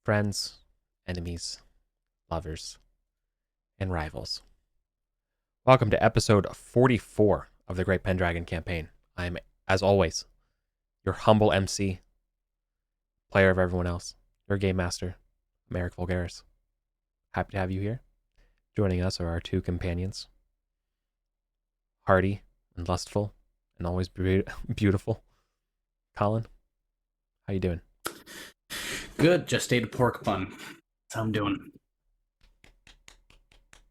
friends, enemies, lovers, and rivals. Welcome to episode 44 of the Great Pendragon campaign. I'm, as always, your humble MC, player of everyone else, your game master, Merrick Vulgaris. Happy to have you here. Joining us are our two companions, hardy and lustful and always beautiful. Colin, how you doing? Good. Just ate a pork bun. That's how I'm doing.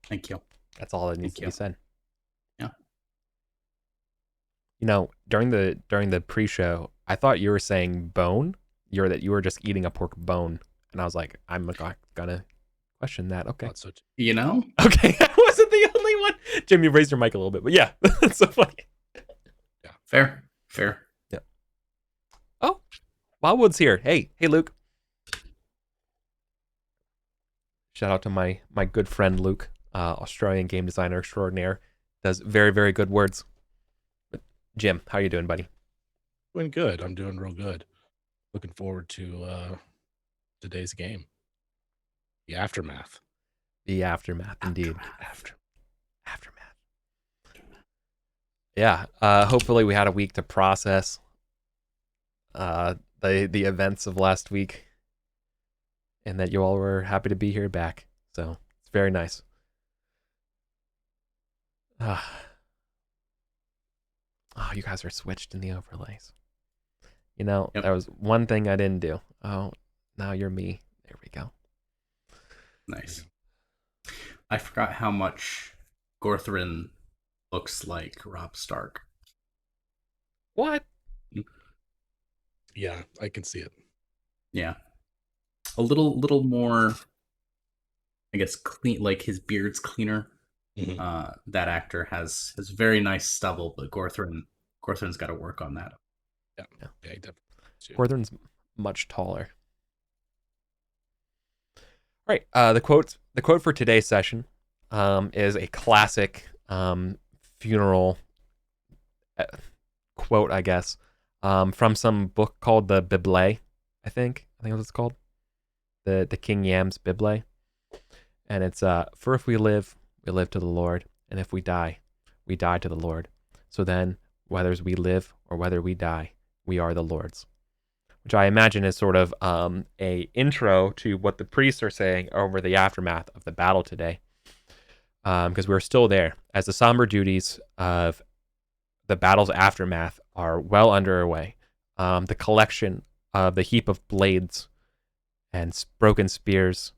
Thank you. That's all that needs to be said. Yeah. You know, during the pre-show, I thought you were saying bone. That you were just eating a pork bone, and I was like, I'm not gonna question that. Okay. You know? Okay, I wasn't the only one. Jim, you raised your mic a little bit, but yeah, that's so funny. Yeah. Fair. Yeah. Oh, Wildwood's here. Hey, Luke. Shout out to my good friend Luke, Australian game designer extraordinaire. Does very, very good words. But Jim, how you doing, buddy? Doing good. I'm doing real good. Looking forward to today's game. The aftermath. The aftermath, indeed. Aftermath. Yeah. Hopefully we had a week to process the events of last week, and that you all were happy to be here back. So it's very nice. Oh, you guys are switched in the overlays. You know, Yep. There was one thing I didn't do. Oh, now you're me. There we go. Nice. I forgot how much Gorthrin looks like Robb Stark. What? Yeah, I can see it. Yeah. A little more, I guess, clean. Like his beard's cleaner. Mhm. That actor has very nice stubble, but Gorthrin's got to work on that. Yeah, definitely. Gorthrin's much taller. All right. The quote for today's session is a classic funeral quote, I guess, from some book called the Bible. I think that's what it's called. The King Yam's Bible. And it's for if we live to the Lord, and if we die to the Lord. So then, whether we live or whether we die, we are the Lord's. Which I imagine is sort of a intro to what the priests are saying over the aftermath of the battle today. Because we're still there, as the somber duties of the battle's aftermath are well underway. The collection of the heap of blades and broken spears,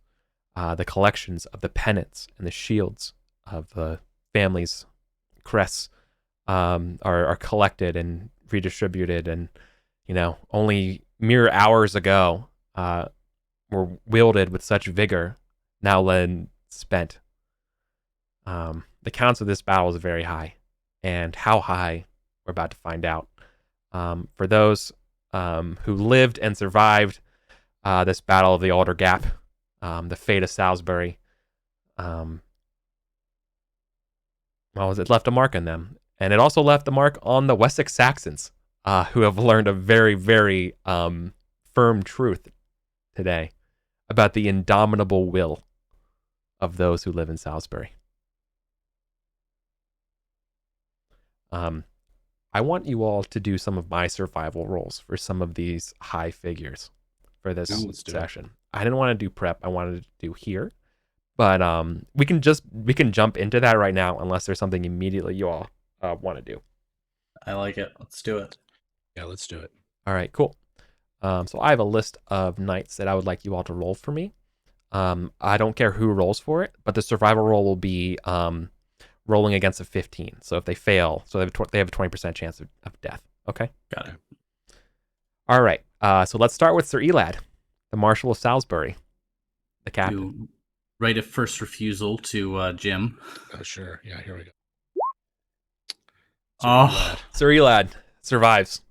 the collections of the pennants and the shields of the family's crests are collected and redistributed, and only mere hours ago were wielded with such vigor, now then spent. The counts of this battle is very high, and how high we're about to find out. For those who lived and survived this battle of the Alder Gap, the fate of Salisbury, it left a mark on them. And it also left a mark on the Wessex Saxons, who have learned a very, very firm truth today about the indomitable will of those who live in Salisbury. I want you all to do some of my survival rolls for some of these high figures for this session. I didn't want to do prep. I wanted to do here. But we can jump into that right now, unless there's something immediately you all want to do. I like it. Let's do it. Yeah, let's do it. All right, cool. So I have a list of knights that I would like you all to roll for me. I don't care who rolls for it, but the survival roll will be rolling against a 15. So if they fail, they have a 20% chance of death. Okay? Got it. All right. So let's start with Sir Elad, the Marshal of Salisbury, the captain. You right of first refusal to Jim. Oh, sure. Yeah, here we go. Sir Elad survives.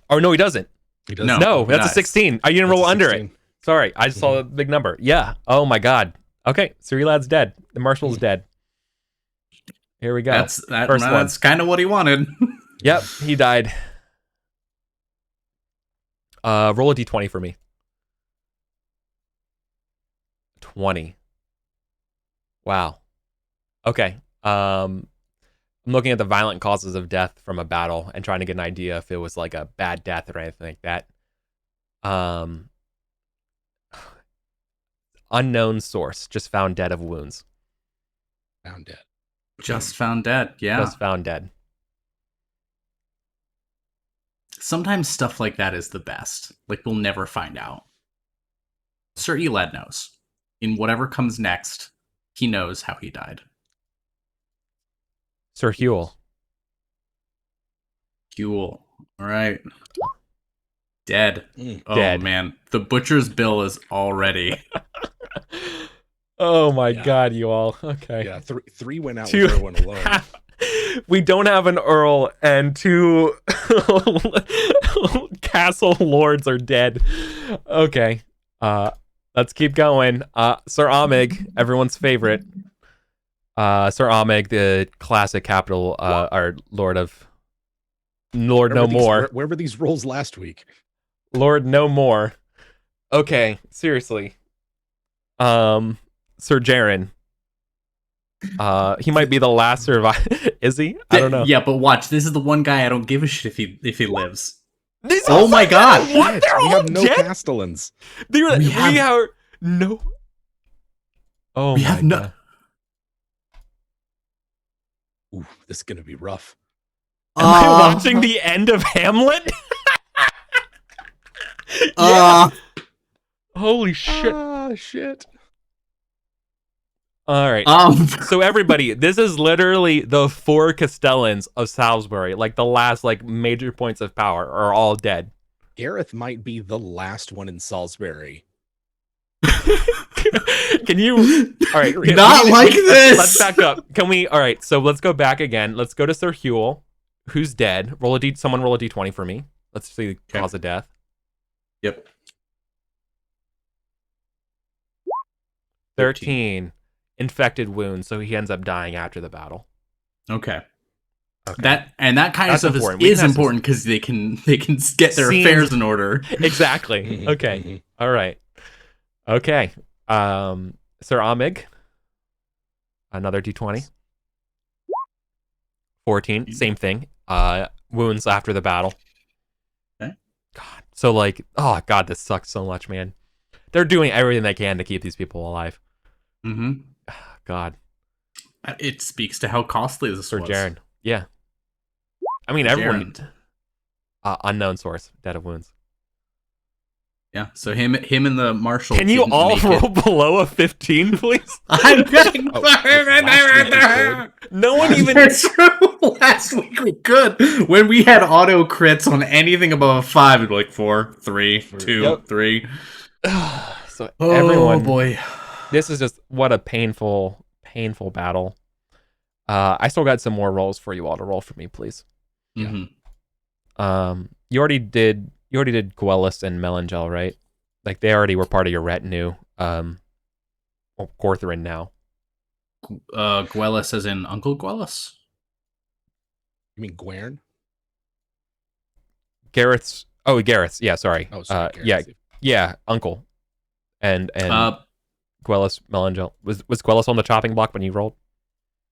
Oh, no, he doesn't. He doesn't. No, that's a 16. I didn't roll under it. Sorry, I just saw a big number. Yeah. Oh, my God. Okay, Sir Elad's dead. The Marshal's dead. Here we go. That's kind of what he wanted. Yep, he died. Roll a d20 for me. 20. Wow. Okay. I'm looking at the violent causes of death from a battle and trying to get an idea if it was like a bad death or anything like that. Unknown source. Just found dead of wounds. Found dead. Just found dead. Yeah. Just found dead. Sometimes stuff like that is the best. Like, we'll never find out. Sir Elad knows. In whatever comes next, he knows how he died. Sir Huel. Huel. All right. Dead. Oh, Dead. man. The butcher's bill is already... Oh my god, you all. Okay. Yeah, three went out Two- with everyone alone. We don't have an earl, and 2 castle lords are dead. Okay. Let's keep going. Sir Amig, everyone's favorite. Sir Amig, the classic capital, our Lord No More. Where were these rolls last week? Lord No More. Okay, seriously. Sir Jaren. He might be the last survivor. Is he? I don't know. Yeah, but watch. This is the one guy I don't give a shit if he lives. These Oh are my god! What? Dead. They're We all have no dead? Castellans. We have- are no. Oh We my have no- god. Ooh, this is gonna be rough. Am I watching the end of Hamlet? Holy shit. Ah, shit. All right. So everybody, this is literally the 4 Castellans of Salisbury. Like the last major points of power are all dead. Gareth might be the last one in Salisbury. Can you? All right. Not like this. Let's back up. Can we? All right. So let's go back again. Let's go to Sir Huel, who's dead. Someone roll a d20 for me. Let's see the cause of death. Yep. 13. Infected wounds, so he ends up dying after the battle. Okay. Okay. That kind of That's stuff important. We is can have important because they can get their Scenes- affairs in order. Exactly. Okay. All right. Okay. Sir Amig. Another d20. 14. Same thing. Wounds after the battle. Okay. God. So oh god, this sucks so much, man. They're doing everything they can to keep these people alive. Mm-hmm. God. It speaks to how costly this Sir was. Jaren. Yeah. I mean, everyone. Unknown source. Dead of wounds. Yeah. So him and the marshal. Can you didn't all make roll it. below a 15, please? I'm getting No one even. That's true. Last week we could. When we had auto crits on anything above a 5, it'd be like 4, 3, 2, Yep. 3. So Oh everyone. boy. This is just what a painful battle. I still got some more rolls for you all to roll for me, please. Yeah. Mm-hmm. You already did Guelis and Melangel, right? Like they already were part of your retinue. Well, Cortharin now. Guelis as in Uncle Guelis? You mean Gwern? Gareth's. Yeah, sorry. Oh, sorry. Yeah, Gareth. yeah, Uncle. And Guelis, Melangel. Was Guelis on the chopping block when you rolled?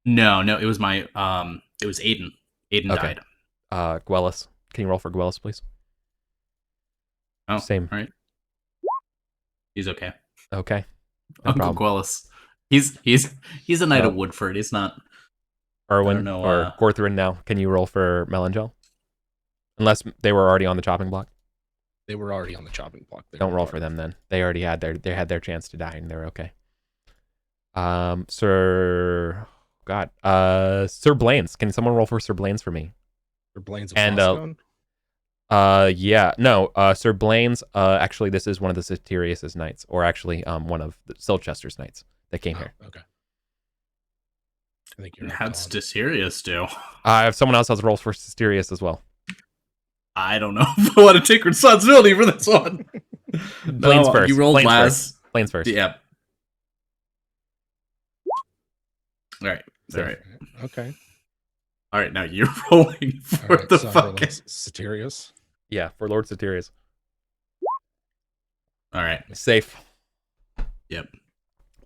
No, it was my it was Aiden. Aiden Okay. died. Guelis. Can you roll for Guelis, please? Oh, Same. all right. He's okay. Okay. No Uncle problem. Guelis. He's a knight of Woodford. He's not. Erwin know, or Cortharin now. Can you roll for Melangel? Unless they were already on the chopping block. They were already on the chopping block. They Don't were roll part for of them then. They already had their chance to die and they're okay. Sir Blaines. Can someone roll for Sir Blaines for me? For Blaine's of And, Fosstone? Yeah, no, Sir Blaines, actually this is one of the Satirius' knights, or actually one of the Silchester's knights that came here. Okay. I think you're How'd right. Stesirius do? If someone else has rolls for Satirius as well. I don't know if I want to take responsibility for this one. Blaines first. You rolled Blaines last. Blaines first. Yeah. All right. So- All right. Okay. All right. Now you're rolling All for right, the so I'm rolling fucking. Satirius. Yeah, for Lord Satirius. All right. Safe. Yep.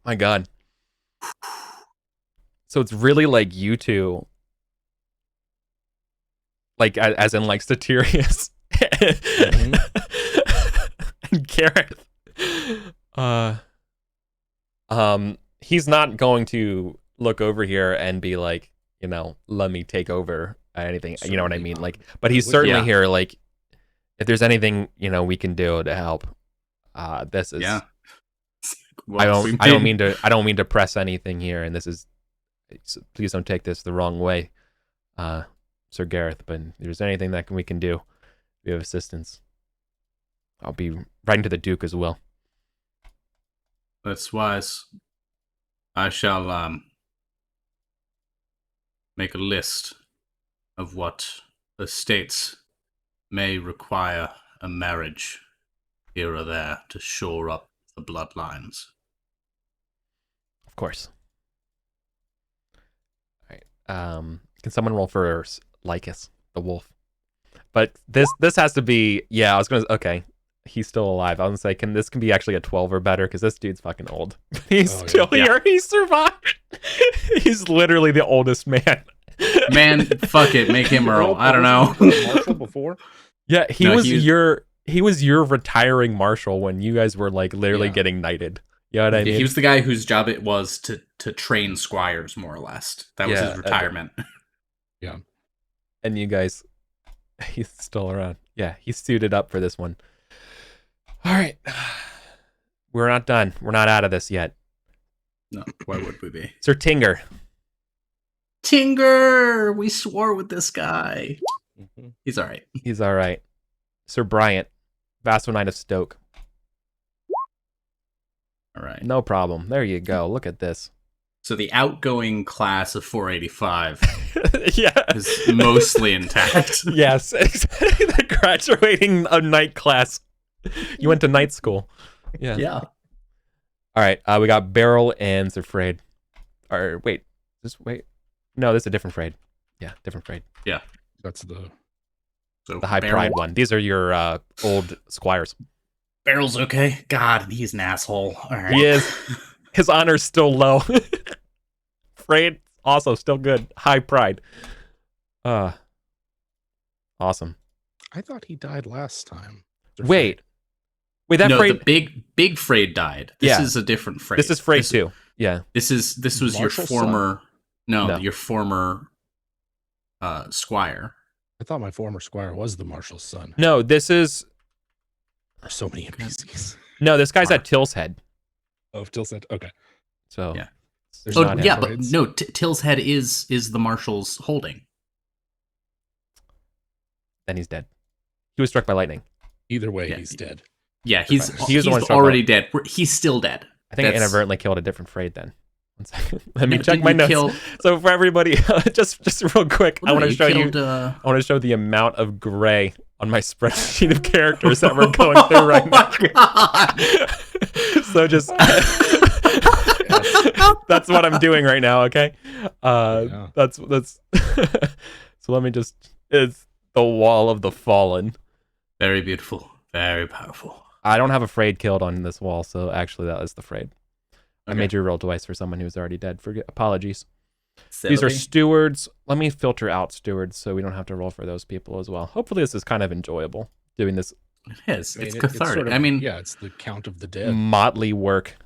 My God. So it's really like you two, like as in like Satirius and Gareth. He's not going to look over here and be like, let me take over anything. Certainly You know what I mean? not. Like, but he's certainly Yeah. here. Like, if there's anything we can do to help, this is. Yeah. I don't mean to press anything here, and this is. Please don't take this the wrong way, Sir Gareth. But if there's anything that we can do, we have assistance. I'll be writing to the Duke as well. That's wise. I shall make a list of what estates may require a marriage here or there to shore up the bloodlines. Of course. All right. Can someone roll for Lycus, the wolf? But this has to be. Yeah, I was gonna. Okay, he's still alive. I was gonna say, this can be actually a 12 or better because this dude's fucking old. He's still here. He survived. He's literally the oldest man. Man, fuck it, make him Earl. I don't know. Marshal before? Yeah, he was your retiring marshal when you guys were like literally getting knighted. You know what I mean? He was the guy whose job it was to train squires, more or less. That was his retirement. Yeah. And you guys, he's still around. Yeah, he suited up for this one. All right. We're not done. We're not out of this yet. No, why would we be? Sir Tinger. Tinger! We swore with this guy. Mm-hmm. He's all right. He's all right. Sir Bryant, Vassal Knight of Stoke. All right. No problem. There you go. Look at this. So the outgoing class of 485 Yeah. is mostly intact. Yes. The graduating knight class. You went to night school. Yeah. Yeah. All right. We got Beryl and Sir Fraid. Or wait. No, this is a different Fraid. Yeah, different Fraid. Yeah. That's the High Pride one. These are your old squires. Beryl's okay. God, he's an asshole. All right. He is. His honor's still low. Fraid, also still good. High Pride. Awesome. I thought he died last time. Wait, that no, Fraid. the big Fraid died. This Yeah. is a different Fraid. This is Fraid too. Yeah. This was your Marshal's former. No. Your former squire. I thought my former squire was the marshal's son. No, this is. There's so many NPCs. No, this guy's at Till's Head. Oh, still said okay. So. Yeah. There's Oh not yeah, but Fraids. no. Till's Head is the marshal's holding. Then he's dead. He was struck by lightning. Either way, Yeah. he's dead. Yeah, he's He was the one struck already dead. He's still dead. I think I That's- inadvertently killed a different Fraid then. One second. Let me No, check didn't my you notes. kill- So for everybody, just real quick, I Well, no, want to show killed, you. I want to show the amount of gray on my spreadsheet of characters that we're going through right now. God. So just that's what I'm doing right now. Okay, Yeah. that's so let me just. It's the Wall of the Fallen. Very beautiful. Very powerful. I don't have a Fraid killed on this wall, so actually that is the Fraid. I Okay. made you roll twice for someone who's already dead. Apologies. These are stewards. Let me filter out stewards so we don't have to roll for those people as well. Hopefully this is kind of enjoyable, doing this It is. I mean, It's it- cathartic. sort of- I mean, yeah, it's the count of the dead. motley work.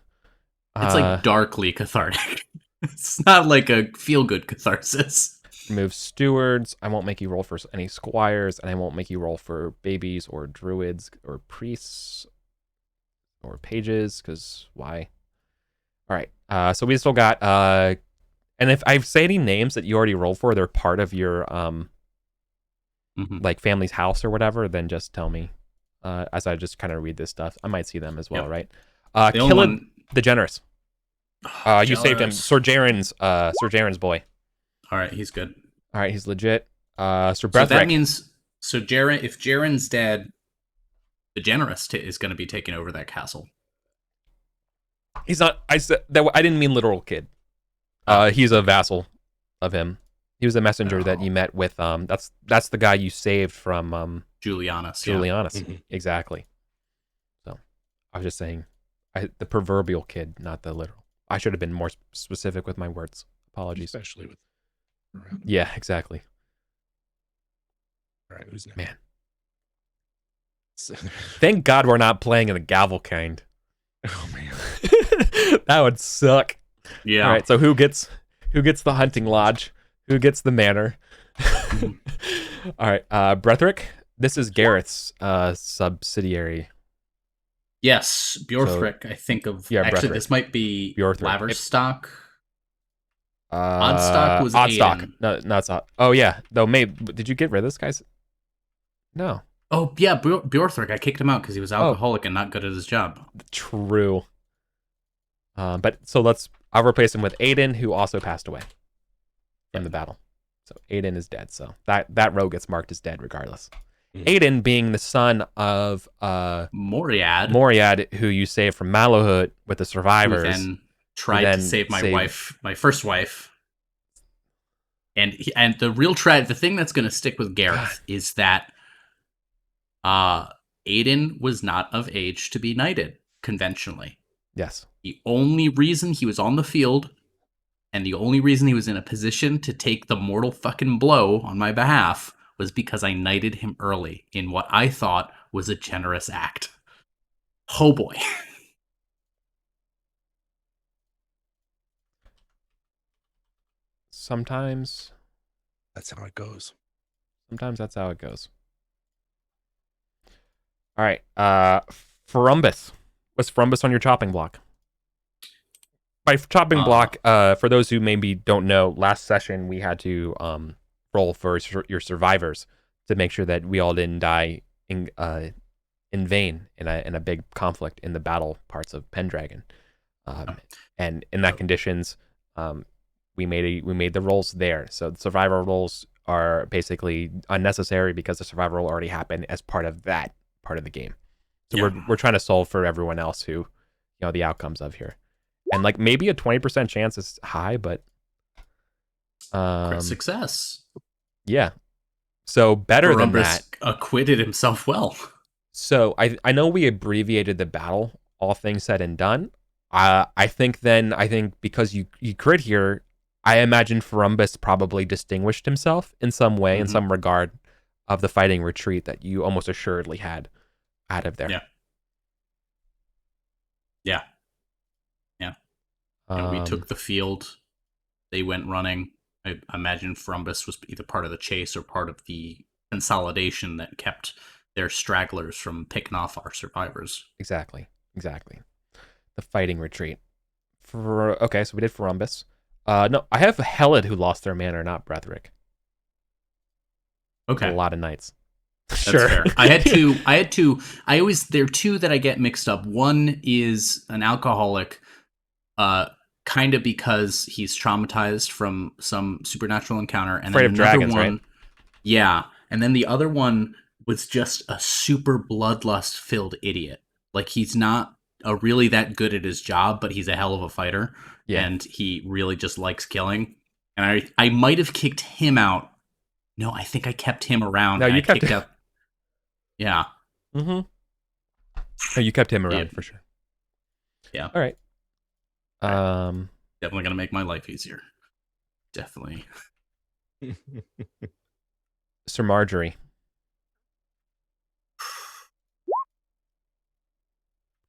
it's like darkly cathartic. It's not like a feel-good catharsis. Remove stewards. I won't make you roll for any squires, and I won't make you roll for babies or druids or priests or pages, because why? All right. So we still got... and if I say any names that you already rolled for, they're part of your Mhm. like family's house or whatever, then just tell me. As I just kind of read this stuff, I might see them as well, Yep. right? The only Killed one- the Generous. You saved him. Jealous. Sir Jaren's boy. All right, he's good. All right, he's legit. Sir So Brethric. that means if Jaren's dead, the Generous is going to be taking over that castle. He's not. I said that. I didn't mean literal kid. He's a vassal of him. He was a messenger that you met with. That's the guy you saved from Julianus. Yeah. Julianus. Mhm. Exactly. So I was just saying, the proverbial kid, not the literal. I should have been more specific with my words. Apologies. Especially with around. Yeah, exactly. All right, who's next? Man. Thank God we're not playing in the gavel kind. Oh man. That would suck. Yeah. All right, so who gets the hunting lodge? Who gets the manor? All right, Brethric. This is Gareth's subsidiary. Yes, Bjorthric. I think of. Yeah, actually, Brethric. this might be Bjorthric. Laverstock. Oddstock was Oddstock. Aiden. No, it's not. Oh yeah, though. Did you get rid of this guy's? No. Oh yeah, Bjorthric. I kicked him out because he was alcoholic and not good at his job. True. But so I'll replace him with Aiden, who also passed away from the battle. So Aiden is dead. So that rogue gets marked as dead regardless. Aiden being the son of Moriad, who you saved from Malahut with the survivors. Who then tried to save my first wife. And the real the thing that's going to stick with Gareth is that Aiden was not of age to be knighted conventionally. Yes. The only reason he was on the field and the only reason he was in a position to take the mortal fucking blow on my behalf was because I knighted him early in what I thought was a generous act. Oh boy. Sometimes that's how it goes. Sometimes that's how it goes. All right. Frumbus. Was Frumbus on your chopping block? By chopping block, for those who maybe don't know, last session we had to roll for your survivors to make sure that we all didn't die in vain in a big conflict in the battle parts of Pendragon. And in that conditions, we made the rolls there. So the survivor rolls are basically unnecessary because the survivor roll already happened as part of that part of the game. So we're trying to solve for everyone else who, the outcomes of here. And like maybe a 20% chance is high, but crit success. Yeah. So better than that. Acquitted himself well. So I know we abbreviated the battle, all things said and done. I think because you crit here, I imagine Frumbus probably distinguished himself in some way, in some regard, of the fighting retreat that you almost assuredly had out of there. Yeah. We took the field. They went running. I imagine Frumbus was either part of the chase or part of the consolidation that kept their stragglers from picking off our survivors. Exactly. The fighting retreat. Okay, so we did Frumbus. No, I have Helen who lost their manor, not Brethric. Okay. A lot of knights. That's sure. Fair. I had two. There are two that I get mixed up. One is an alcoholic, kind of because he's traumatized from some supernatural encounter, and afraid then of another dragons, one, right? Yeah, and then the other one was just a super bloodlust filled idiot. Like he's not really that good at his job, but he's a hell of a fighter, and he really just likes killing. And I might have kicked him out. No, I think I kept him around. No, you kept him. Yeah. No, you kept him around for sure. Yeah. All right. Definitely gonna make my life easier. Definitely. Sir Marjorie.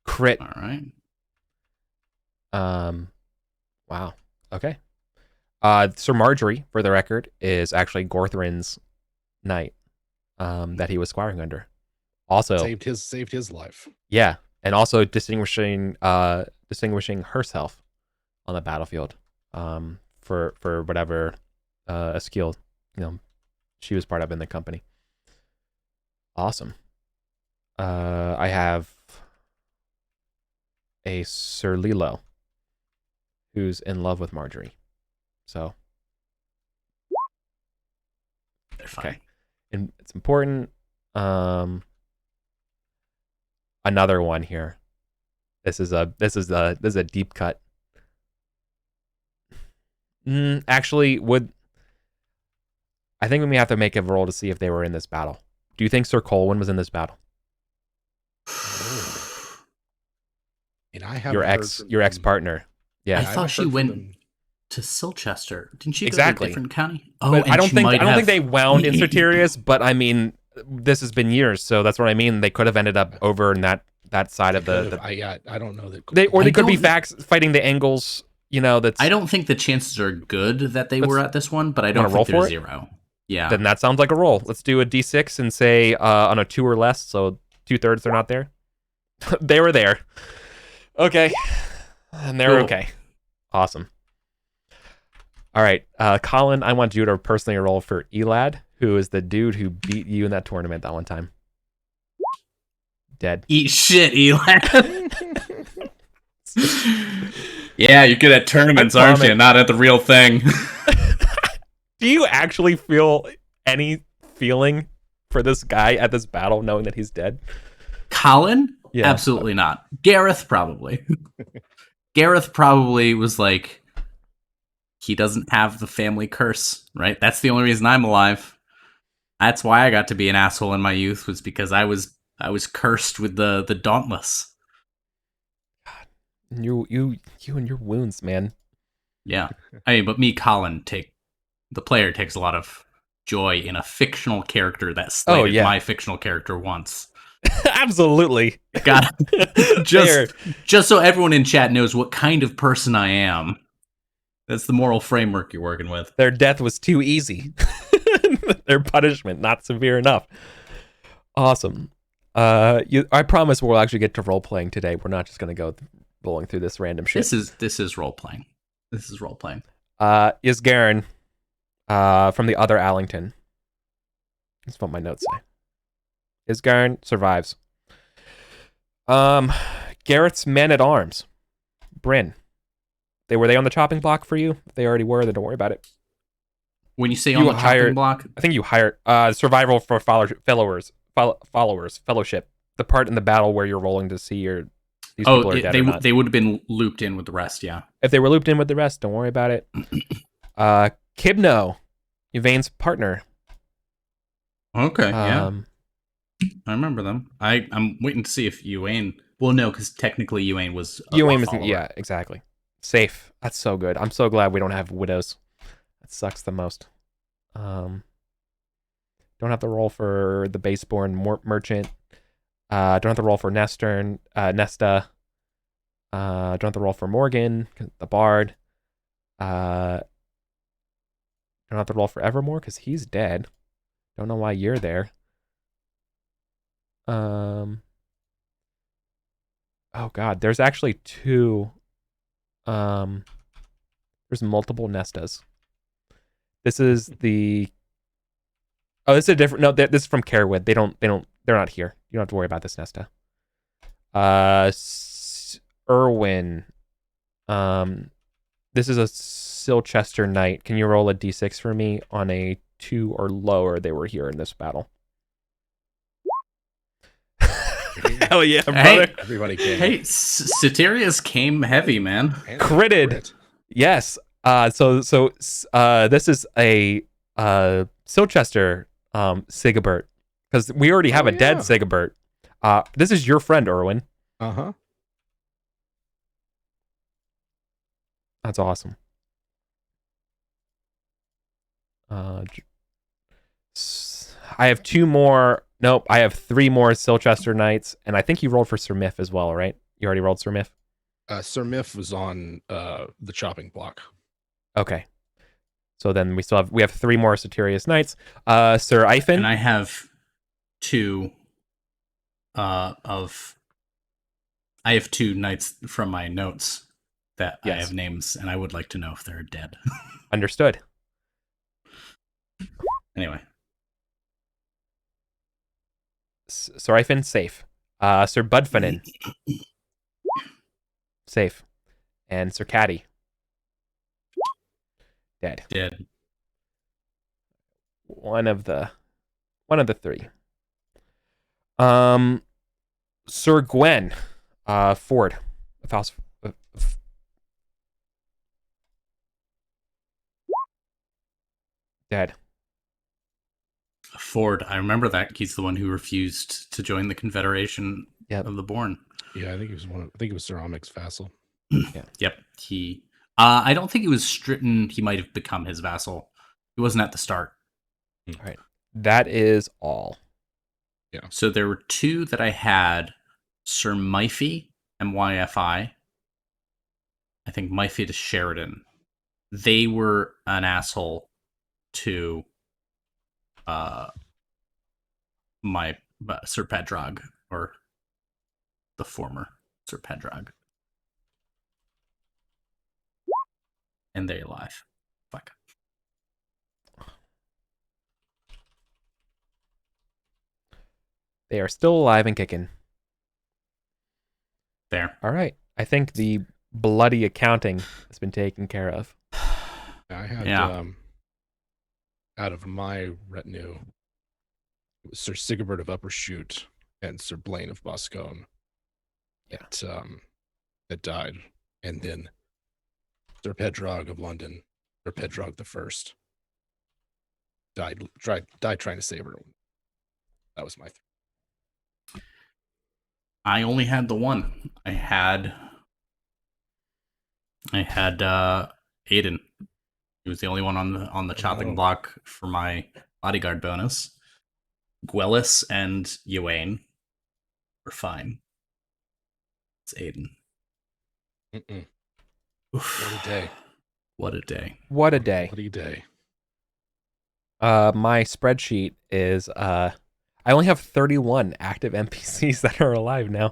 Crit. All right. Wow. Okay. Sir Marjorie, for the record, is actually Gorthrin's knight that he was squiring under. Also saved his life. Yeah, and also distinguishing herself on the battlefield for whatever a skill she was part of in the company. Awesome. I have a Sir Lilo who's in love with Marjorie. So they're fine. Okay. And it's important. Another one here. This is a deep cut. Actually, I think we may have to make a roll to see if they were in this battle. Do you think Sir Colwyn was in this battle? And I have your ex partner. Yeah. I I haven't thought she heard from went them. to Silchester. Didn't she go to a Exactly. different county? Oh, But and she might I don't think have. they wound in Soterius, but I mean, this has been years, so that's what I mean. They could have ended up over in that side of the I don't know that. they I could be don't- fighting the Angles, that's I don't think the chances are good that they Let's- were at this one, but I wanna don't roll think they're for it? 0. Yeah. then that sounds like a roll. Let's do a D6 and say on a 2 or less, so 2/3 they're not there. They were there. Okay. And they're Cool. okay. Awesome. All right, Colin, I want you to personally roll for Elad, who is the dude who beat you in that tournament that one time. Dead. Eat shit, Eli. Yeah, you're good at tournaments, aren't you? Not at the real thing. Do you actually feel any feeling for this guy at this battle, knowing that he's dead? Colin? Yeah. Absolutely not. Gareth, probably. Gareth probably was like, he doesn't have the family curse, right? That's the only reason I'm alive. That's why I got to be an asshole in my youth, was because I was cursed with the dauntless. You and your wounds, man. Yeah. I mean, but me, Colin, the player takes a lot of joy in a fictional character that slated my fictional character once. Absolutely. God, just so everyone in chat knows what kind of person I am. That's the moral framework you're working with. Their death was too easy. Their punishment not severe enough. Awesome. I promise we'll actually get to role playing today. We're not just gonna go rolling through this random shit. This is role playing. This is role playing. Isgaren, from the other Allington. That's what my notes say. Isgaren survives. Garrett's men at arms. Bryn. Were they on the chopping block for you? If they already were, then don't worry about it. When you say on the chopping block, I think you hired survival for followers, fellowship. The part in the battle where you're rolling to see these people are dead or not. They would have been looped in with the rest, yeah. If they were looped in with the rest, don't worry about it. Kibno, Yvain's partner. Okay, yeah. I remember them. I'm waiting to see if Yvain. Well, no, because technically Yvain was. Yvain was, yeah, exactly. Safe. That's so good. I'm so glad we don't have widows. That sucks the most. Don't have to roll for the baseborn merchant. Don't have to roll for Nesta. Don't have to roll for Morgan, the bard. Don't have to roll for Evermore because he's dead. Don't know why you're there. Oh god, there's actually 2. There's multiple Nestas. This is this is a different. No, this is from Carewood. They're not here. You don't have to worry about this Nesta. Erwin. This is a Silchester Knight. Can you roll a d6 for me on a 2 or lower? They were here in this battle. Hell yeah, brother. Hey, everybody came. Hey, Soterius came heavy, man. Critted. Yes. So this is a Silchester Sigibert, because we already have a dead Sigibert. This is your friend, Erwin. Uh-huh. That's awesome. I have 2 more. Nope, I have 3 more Silchester Knights, and I think you rolled for Sir Miff as well, right? You already rolled Sir Miff? Sir Miff was on the chopping block. Okay. So then we have 3 more Soterius Knights. Sir Ifen. And I have 2 I have 2 knights from my notes that I have names, and I would like to know if they're dead. Understood. Anyway. Sir Ifen, safe. Sir Budfanin, safe. And Sir Caddy, dead. One of the 3. Sir Gwen, Ford, dead. Ford, I remember that. He's the one who refused to join the Confederation of the Born. Yeah, I think it was Sir Omic's vassal. Yeah. Yep. He. I don't think he was stricken. He might have become his vassal. He wasn't at the start. All right. That is all. Yeah. So there were two that I had. Sir Myfi, MYFI. I think Myfi to Sheridan. They were an asshole to my Sir Pendragon, or the former Sir Pendragon. And they're alive. Fuck. They are still alive and kicking. There. All right. I think the bloody accounting has been taken care of. I had out of my retinue, it was Sir Sigibert of Uppershoot and Sir Blaine of Boscone that died, and then Sir Pedrog of London, or Pedrog the First, died trying to save her. That was my. I only had the one. I had Aiden. He was the only one on the chopping block for my bodyguard bonus. Gwellis and Ywain were fine. It's Aiden. What a day. What a day. What a day. What a day. My spreadsheet is I only have 31 active NPCs that are alive now.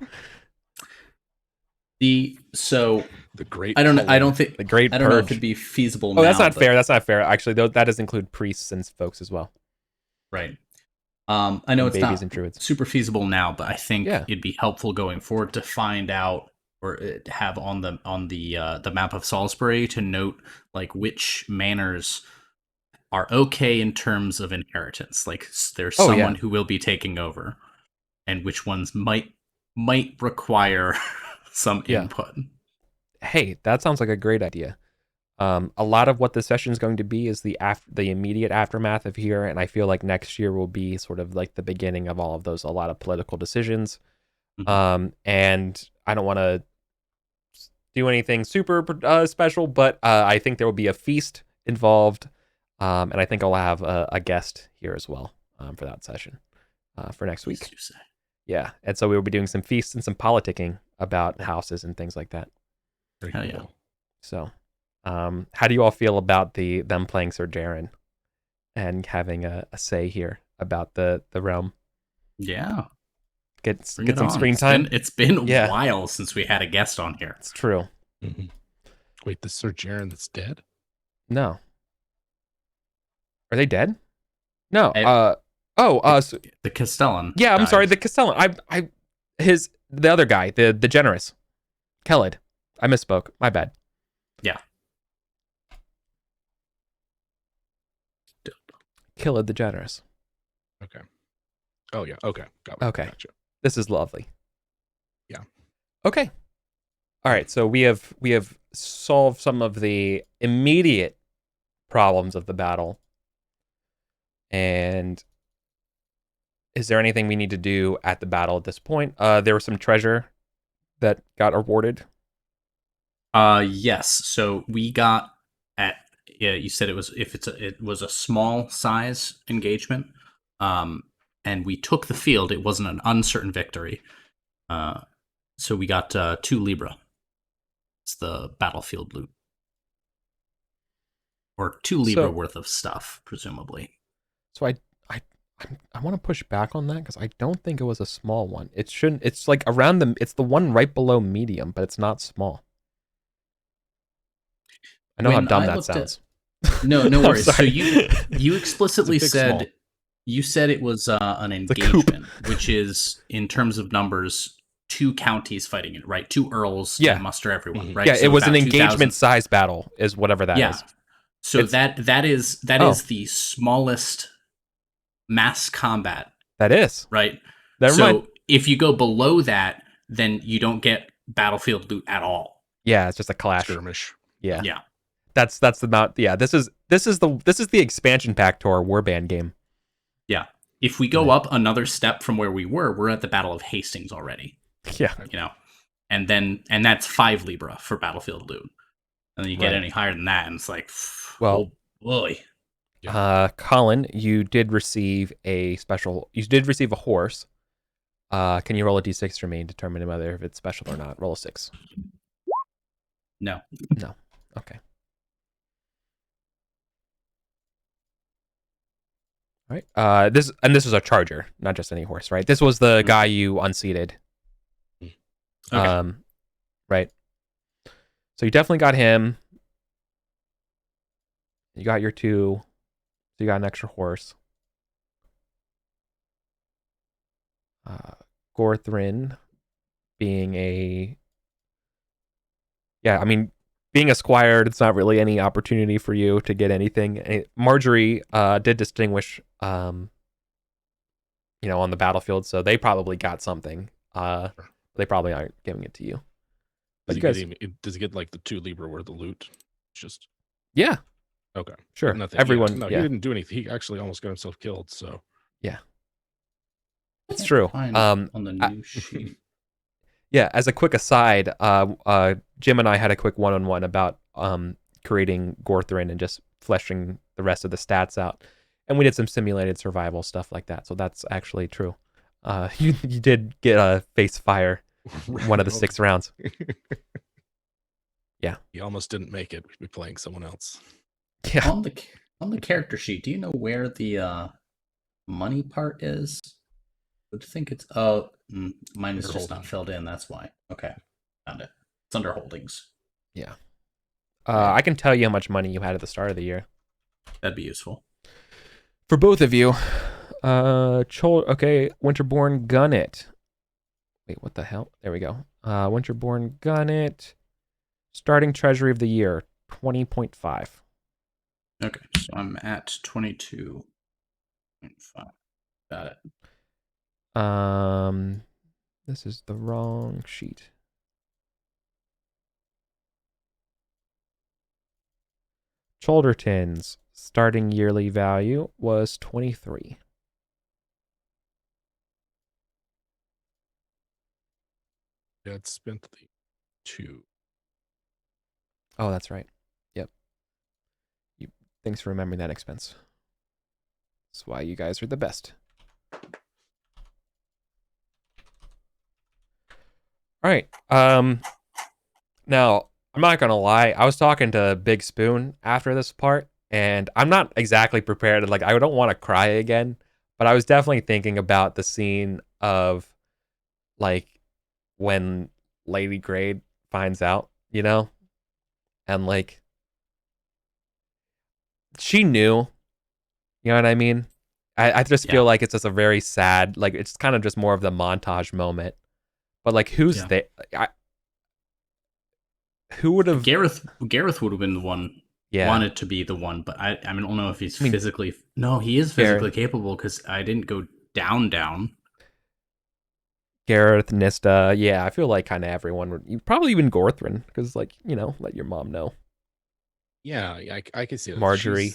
The great. I don't think the great. I don't purge. know if it'd be feasible. Oh, that's not fair. That's not fair. Actually, though, that does include priests and folks as well. Right. I know and it's babies not and druids. super feasible now, but I think it'd be helpful going forward to find out or have on the map of Salisbury to note like which manors are okay in terms of inheritance. Like there's someone who will be taking over, and which ones might require some input. Hey, that sounds like a great idea. A lot of what the session is going to be is the immediate aftermath of here, and I feel like next year will be sort of like the beginning of all of those. A lot of political decisions, and I don't want to do anything super special, but I think there will be a feast involved, and I think I'll have a guest here as well for that session for next week. Yeah, and so we will be doing some feasts and some politicking about houses and things like that. Very cool. Yeah. So, how do you all feel about them playing Sir Jaren and having a say here about the realm? Yeah. Get some screen time. It's been a while since we had a guest on here. It's true. Mm-hmm. Wait, the Sir Jaren that's dead? No. Are they dead? No. So, the Castellan. Yeah, I'm sorry, the Castellan. The other guy, the generous, Khaled. I misspoke. My bad. Yeah. Khaled the generous. Okay. Oh yeah. Okay. Okay. Gotcha. This is lovely. Yeah. Okay. All right. So we have solved some of the immediate problems of the battle. And is there anything we need to do at the battle at this point? There was some treasure that got awarded. Yes. So we got you said it was a small size engagement. And we took the field. It wasn't an uncertain victory. So we got 2 Libra. It's the battlefield loot. Or 2 Libra worth of stuff, presumably. So I want to push back on that because I don't think it was a small one. It shouldn't. It's like it's the one right below medium, but it's not small. I know how dumb that sounds. No worries. So you explicitly said you said it was an engagement, which is in terms of numbers 2 counties fighting it, right? 2 earls to muster everyone, right? Yeah, so it was an engagement size battle, is whatever that is. So that is the smallest mass combat. That is. Right. Never mind. If you go below that, then you don't get battlefield loot at all. Yeah, it's just a clash. Skirmish. Yeah. Yeah. That's the amount. Yeah, this is the expansion pack to our warband game. Yeah. If we go up another step from where we were, we're at the Battle of Hastings already. Yeah. You know. and that's 5 Libra for battlefield loot. And then you get Right. any higher than that, and it's like, Well, oh boy. Colin, you did receive a horse. Can you roll a d6 for me and determine whether if it's special or not? Roll a 6. No. No. Okay. All right. This was a charger, not just any horse, right? This was the guy you unseated. Okay. Right. So you definitely got him. You got your 2. So you got an extra horse. Gorthrin being a being a squire, it's not really any opportunity for you to get anything. Marjorie did distinguish on the battlefield, so they probably got something. They probably aren't giving it to you. But does he get like the 2 Libra worth of loot? Just yeah. Okay. Sure. Nothing. Everyone. Yeah. No, he didn't do anything. He actually almost got himself killed. So yeah, it's true. On the new sheet. Yeah. As a quick aside, Jim and I had a quick one-on-one about creating Gorthrin and just fleshing the rest of the stats out, and we did some simulated survival stuff like that. So that's actually true. You did get a face fire one of the 6 rounds. Yeah. He almost didn't make it. We'd be playing someone else. Yeah. On the character sheet, do you know where the money part is? I would think it's mine is just not filled in. That's why. Okay, found it. It's under holdings. Yeah. I can tell you how much money you had at the start of the year. That'd be useful for both of you. Okay, Winterborn Gunnet. Wait, what the hell? There we go. Winterborn Gunnet. Starting treasury of the year, 20.5. Okay, so I'm at 22.5. Got it. This is the wrong sheet. Cholderton's starting yearly value was 23. Yeah, it spent the 2. Oh, that's right. Yep. Thanks for remembering that expense. That's why you guys are the best. All right. Now, I'm not going to lie. I was talking to Big Spoon after this part, and I'm not exactly prepared. Like, I don't want to cry again, but I was definitely thinking about the scene of, like, when Lady Grade finds out, and, like, she knew, you know what I mean? I just feel like it's just a very sad, like, it's kind of just more of the montage moment. But, like, who's there? Who would have... Gareth would have been the one, wanted to be the one, but I don't know if he's physically... No, he is physically capable, because I didn't go down. Gareth, Nista, yeah, I feel like kind of everyone would... Probably even Gorthrin, because, like, let your mom know. Yeah, I can see that. Marjorie.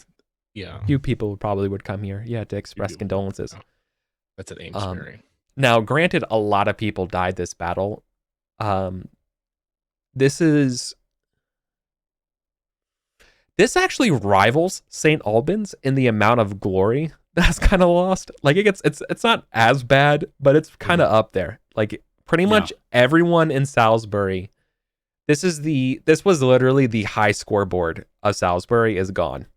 Yeah. Few people probably would come here, to express condolences. Oh, that's an Amesbury. Now, granted, a lot of people died this battle. This actually rivals St. Albans in the amount of glory that's kind of lost. Like, it's not as bad, but it's kind of up there. Like, pretty much everyone in Salisbury. This was literally the high scoreboard of Salisbury is gone.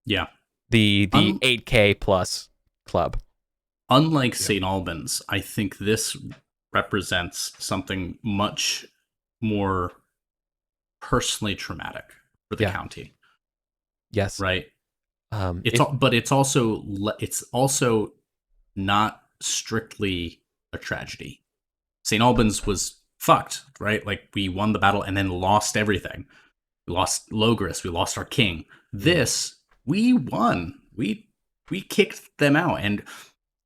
Yeah. The 8K plus club. Unlike St. Albans, I think this represents something much more personally traumatic for the county. Yes. Right. But it's also not strictly a tragedy. St. Albans was fucked, right? Like, we won the battle and then lost everything. We lost Logris. We lost our king. This, we won. We kicked them out. And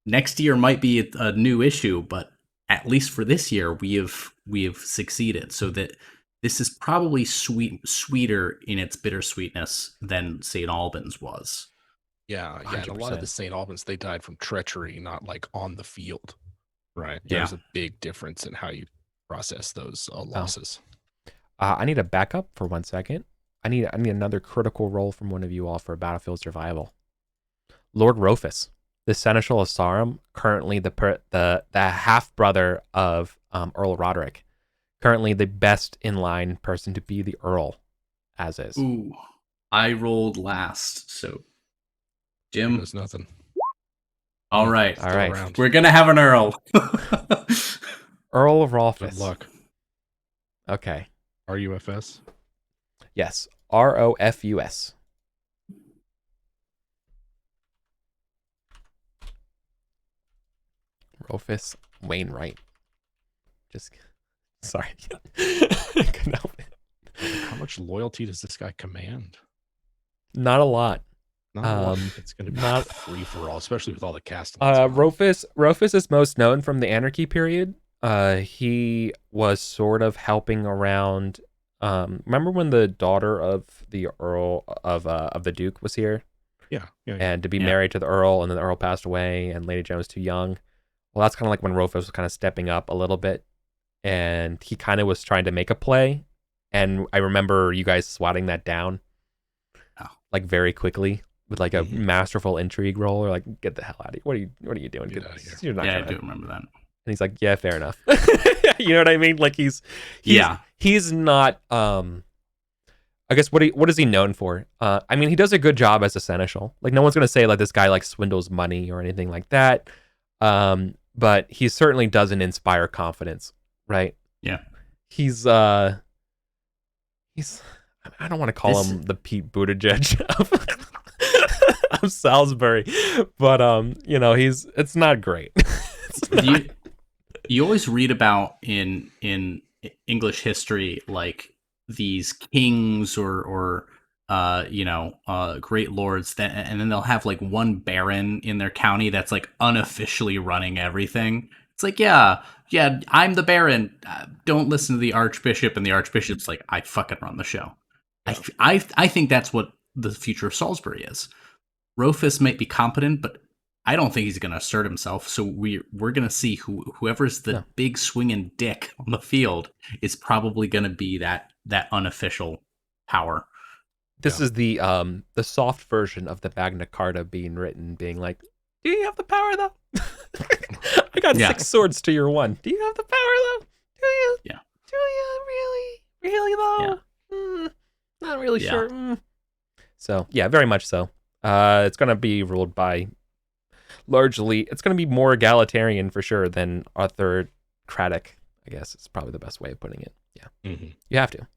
next year might be a new issue, but at least for this year, we have succeeded. So that this is probably sweeter in its bittersweetness than St. Albans was. Yeah. And a lot of the St. Albans, they died from treachery, not like on the field. Right. Yeah. There's a big difference in how you process those losses. I need a backup for 1 second. I need another critical roll from one of you all for battlefield survival. Lord Rofus, the Seneschal of Sarum, currently the half brother of Earl Roderick, currently the best in line person to be the Earl, as is. Ooh, I rolled last, so Here Jim. goes nothing. All right, Still right. around. We're gonna have an Earl. Earl of Rolfus. Good luck. Okay. RUFS. Yes. Rofus. Rofus Wainwright. Just sorry. Couldn't help it. How much loyalty does this guy command? Not a lot. Not a lot. It's going to be not- free for all, especially with all the casting. Rofus is most known from the Anarchy period. He was sort of helping around. Remember when the daughter of the Earl of the Duke was here? Yeah. And to be married to the Earl, and then the Earl passed away, and Lady Joan was too young. Well, that's kind of like when Rofus was kind of stepping up a little bit, and he kind of was trying to make a play. And I remember you guys swatting that down, like very quickly with like a masterful intrigue roll, or like, get the hell out of here. What are you doing? Get out of here. You're not Yeah, gonna... I do remember that. And he's like, yeah, fair enough. You know what I mean? Like he's not. I guess what is he known for? I mean, he does a good job as a seneschal. Like no one's gonna say like this guy like swindles money or anything like that. But he certainly doesn't inspire confidence, right? Yeah. He's I don't want to call him the Pete Buttigieg of Salisbury, but it's not great. You always read about in English history like these kings or great lords and then they'll have like one baron in their county that's like unofficially running everything. It's like, yeah, I'm the baron. Don't listen to the archbishop, and the archbishop's like, I fucking run the show. Yeah. I think that's what the future of Salisbury is. Rofus might be competent, but I don't think he's going to assert himself. So we're going to see whoever's the big swinging dick on the field is probably going to be that unofficial power. This is the soft version of the Magna Carta being written, being like, do you have the power though? I got 6 swords to your 1. Do you have the power though? Do you? Yeah. Do you really though? Yeah. Not really sure. So yeah, very much so. It's gonna be ruled by largely. It's gonna be more egalitarian for sure than autocratic. I guess it's probably the best way of putting it. Yeah, You have to,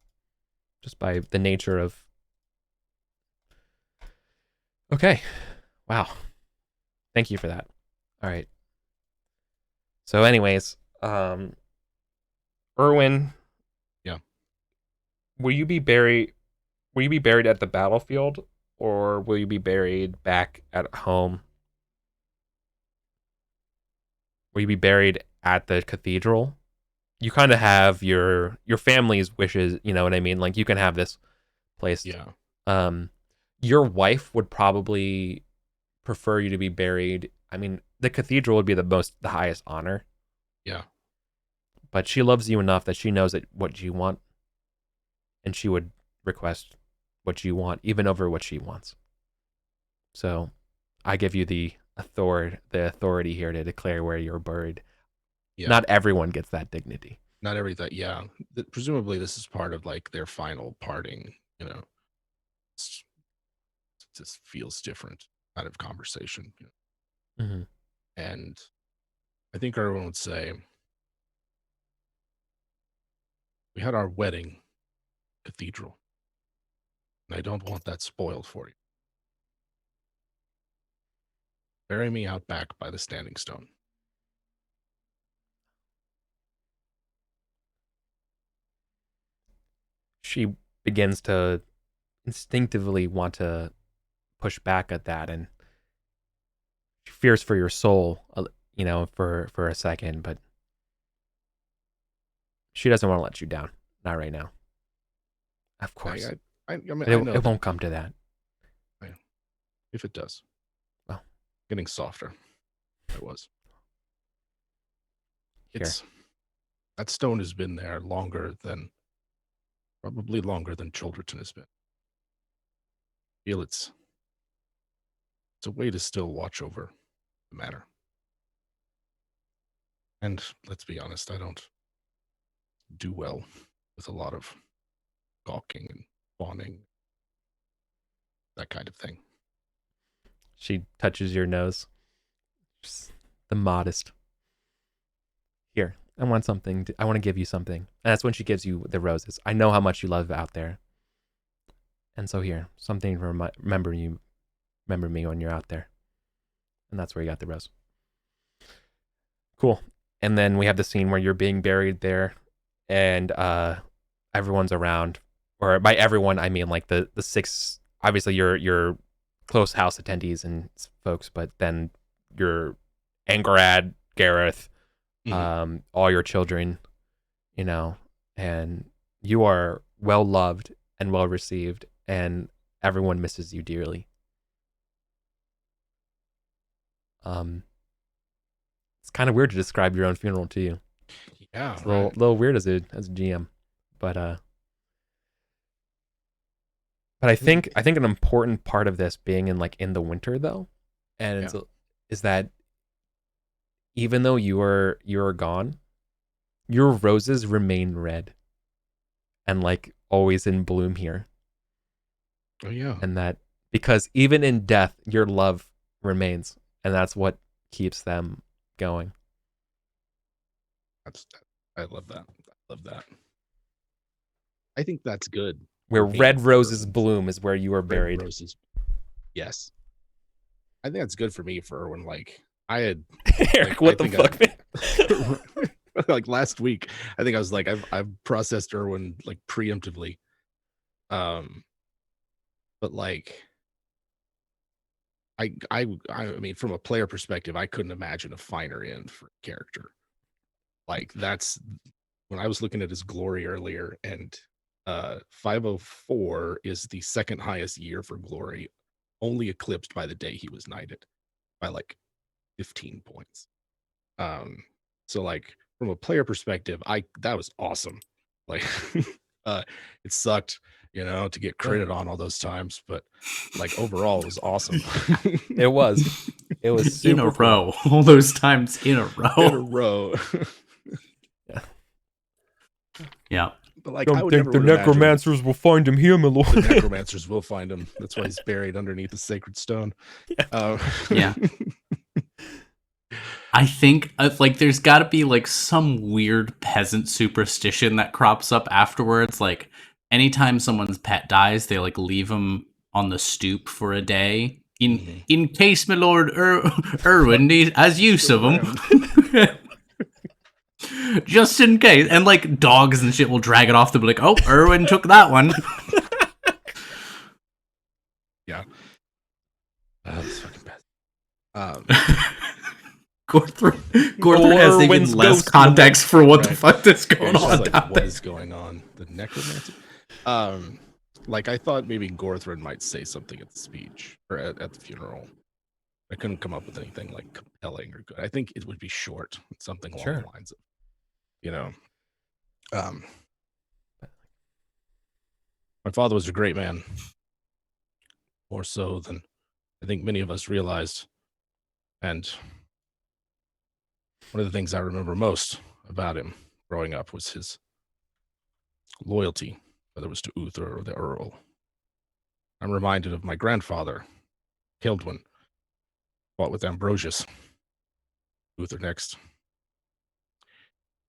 just by the nature of. Okay, wow. Thank you for that. All right. So, anyways, Erwin. Yeah. Will you be buried at the battlefield, or will you be buried back at home? Will you be buried at the cathedral? You kind of have your family's wishes, you know what I mean? Like you can have this place. Yeah. Your wife would probably prefer you to be buried. I mean, the cathedral would be the highest honor. Yeah. But she loves you enough that she knows what you want, and she would request what you want, even over what she wants. So, I give you the authority here to declare where you're buried. Yeah. Not everyone gets that dignity. Not everything. Yeah. Presumably, this is part of like their final parting. You know, it just feels different kind of conversation. You know? And I think everyone would say, we had our wedding cathedral, and I don't want that spoiled for you. Bury me out back by the standing stone. She begins to instinctively want to push back at that, and she fears for your soul, for a second, but she doesn't want to let you down. Not right now. Of course. I mean, it won't come to that. If it does. Well, getting softer. It was. That stone has been there probably longer than Childerton has been. I feel it's a way to still watch over the manor. And let's be honest, I don't do well with a lot of gawking and fawning, that kind of thing. She touches your nose. Just the modest. Here, I want something. I want to give you something. And that's when she gives you the roses. I know how much you love out there. And so here, something to remember me when you're out there. And that's where you got the rose. Cool. And then we have the scene where you're being buried there, and everyone's around. Or by everyone, I mean like the six. Obviously, your close house attendees and folks, but then your Angarad, Gareth, all your children, and you are well loved and well received, and everyone misses you dearly. It's kind of weird to describe your own funeral to you. Yeah, it's a little weird as a GM, but I think an important part of this being in the winter though, and is that even though you're gone, your roses remain red and always in bloom here. Oh yeah. And that because even in death, your love remains, and that's what keeps them going. I love that. I think that's good. Where red roses bloom is where you are buried. Roses. Yes. I think that's good for me for Erwin. I had Eric, what the fuck, man? Last week, I think I was I've processed Erwin preemptively. But I mean, from a player perspective, I couldn't imagine a finer end for a character. That's when I was looking at his glory earlier, and 504 is the second highest year for glory, only eclipsed by the day he was knighted by 15 points. So from a player perspective, that was awesome. It sucked, to get credit on all those times, but overall it was awesome. It was super in a row. All those times in a row. Yeah. But I don't think the necromancers will find him here, my lord. The necromancers will find him. That's why he's buried underneath the sacred stone. Yeah. I think there's got to be some weird peasant superstition that crops up afterwards. Anytime someone's pet dies, they leave them on the stoop for a day in case my lord Erwin has use of them. Just in case. And dogs and shit will drag it off to be oh, Erwin took that one. Yeah. That's fucking bad. Gorthrin has even less context for what the fuck is going on. What is going on? The necromancer? I thought maybe Gorthrin might say something at the speech or at the funeral. I couldn't come up with anything compelling or good. I think it would be short, something along the lines of, my father was a great man, more so than I think many of us realized. And one of the things I remember most about him growing up was his loyalty, whether it was to Uther or the Earl. I'm reminded of my grandfather, Kildwin, fought with Ambrosius. Uther next.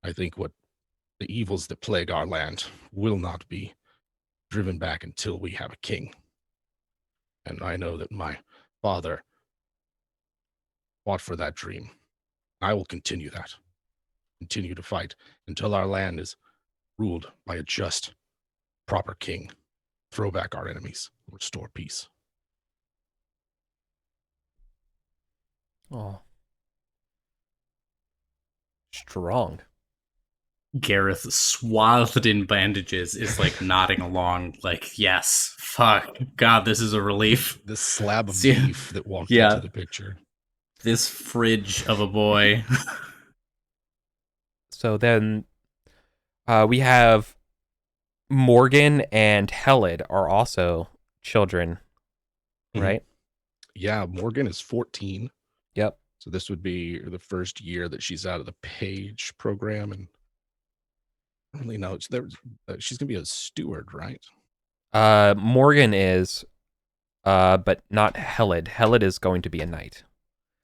I think what the evils that plague our land will not be driven back until we have a king. And I know that my father fought for that dream. I will continue that. Continue to fight until our land is ruled by a just, proper king. Throw back our enemies, restore peace. Oh. Strong. Gareth, swathed in bandages, is nodding along, yes, fuck, God, this is a relief. This slab of beef that walked into the picture. This fridge of a boy. So then We have Morgan and Helen are also children, right? Yeah, Morgan is 14. Yep. So this would be the first year that she's out of the page program, and I don't really know. She's gonna be a steward, right? Morgan is, but not Helen. Helen is going to be a knight.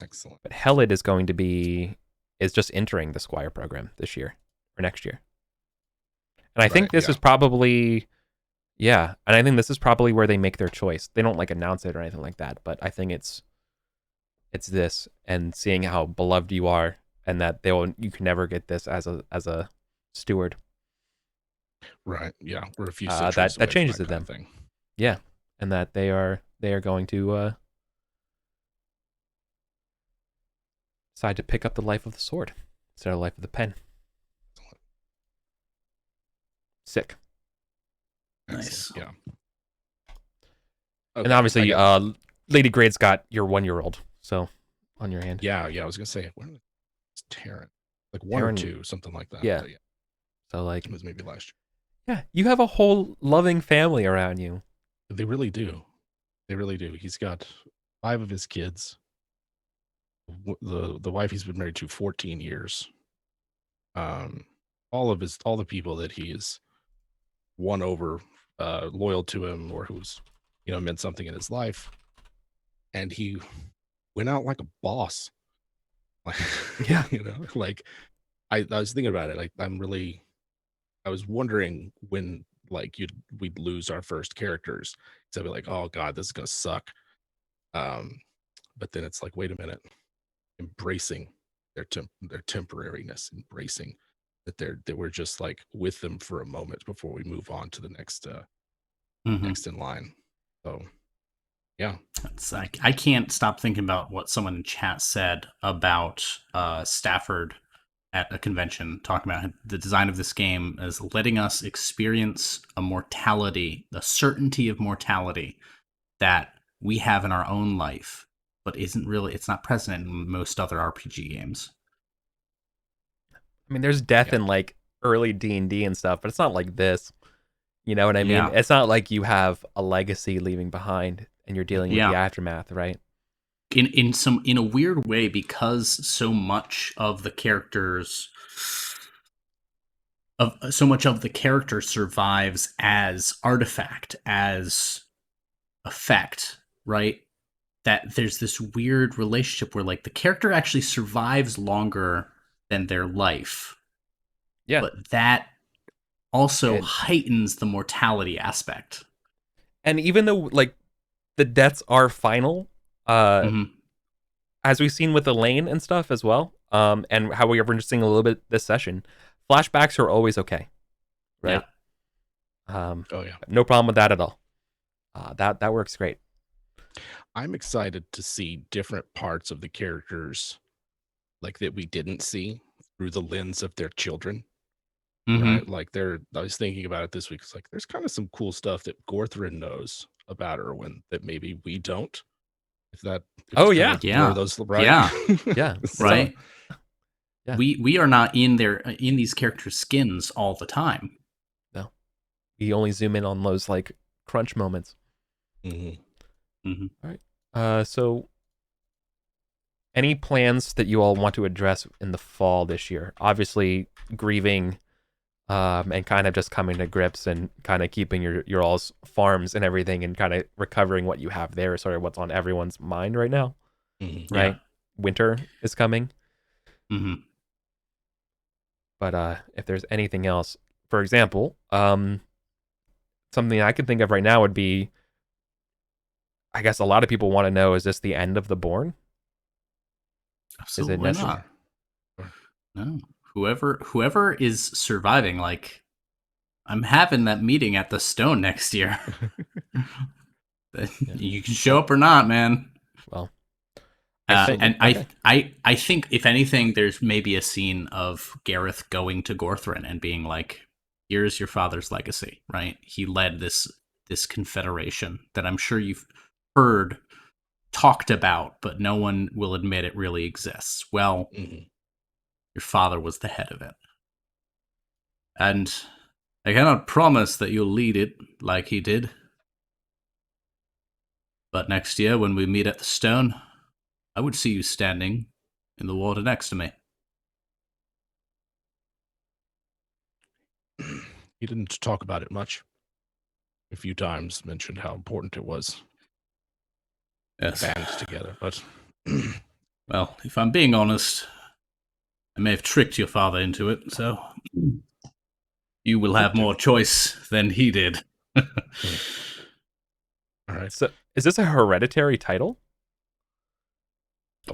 Excellent. But Helen is just entering the Squire program this year or next year. And I think this is probably, and I think this is probably where they make their choice. They don't like announce it or anything like that, but I think it's this, and seeing how beloved you are, and that you can never get this as a steward. Right. Yeah. We're a few that changes it them. Thing. Yeah, and that they are going to decide to pick up the life of the sword instead of the life of the pen. Sick. Nice. Yeah. Okay, and obviously, Lady Grade's got your 1-year-old, so on your hand. Yeah. I was gonna say, it's Taryn, like 1 or 2, something like that. Yeah. So like, it was maybe last year. Yeah, you have a whole loving family around you. They really do. They really do. He's got 5 of his kids. The wife he's been married to 14 years. All the people that he's won over, loyal to him, or who's meant something in his life, and he went out like a boss. Yeah. Like I was thinking about it. Like I was wondering when we'd lose our first characters. So I'd be like, oh god, this is gonna suck. But then it's like, wait a minute, embracing their temporariness, embracing that we're just like with them for a moment before we move on to the next next in line. So yeah, I can't stop thinking about what someone in chat said about Stafford at a convention, talking about the design of this game as letting us experience a mortality, the certainty of mortality that we have in our own life, but it's not present in most other RPG games. I mean, there's death in like early D&D and stuff, but it's not like this. You know what I mean? Yeah. It's not like you have a legacy leaving behind and you're dealing with the aftermath, right? In a weird way, because so much of the character survives as artifact, as effect, right? That there's this weird relationship where like the character actually survives longer than their life. Yeah. But that also heightens the mortality aspect. And even though like the deaths are final, as we've seen with Elaine and stuff as well, and how we are seeing a little bit this session, flashbacks are always okay, right? Yeah. No problem with that at all. That works great. I'm excited to see different parts of the characters like that we didn't see through the lens of their children. Right? Like I was thinking about it this week. It's like there's kind of some cool stuff that Gorthrin knows about Erwin that maybe we don't. Those right? Yeah. Right. Yeah. We are not in these characters' skins all the time. No. We only zoom in on those like crunch moments. All right. So any plans that you all want to address in the fall this year? Obviously grieving and kind of just coming to grips and kind of keeping your all's farms and everything and kind of recovering what you have there is sort of what's on everyone's mind right now. Right? Yeah. Winter is coming. But if there's anything else, for example, something I can think of right now would be, I guess a lot of people want to know, is this the end of the Born? Absolutely is it necessary? Not. No. Whoever is surviving, like, I'm having that meeting at the Stone next year. You can show up or not, man. Well, I think if anything, there's maybe a scene of Gareth going to Gorthrin and being like, "Here's your father's legacy." Right? He led this confederation that I'm sure you've heard talked about, but no one will admit it really exists. Well. Your father was the head of it. And I cannot promise that you'll lead it like he did. But next year, when we meet at the stone, I would see you standing in the water next to me. He didn't talk about it much. A few times mentioned how important it was. Yes. Band together, but well, if I'm being honest, I may have tricked your father into it, so you will have more choice than he did. All right. So, is this a hereditary title?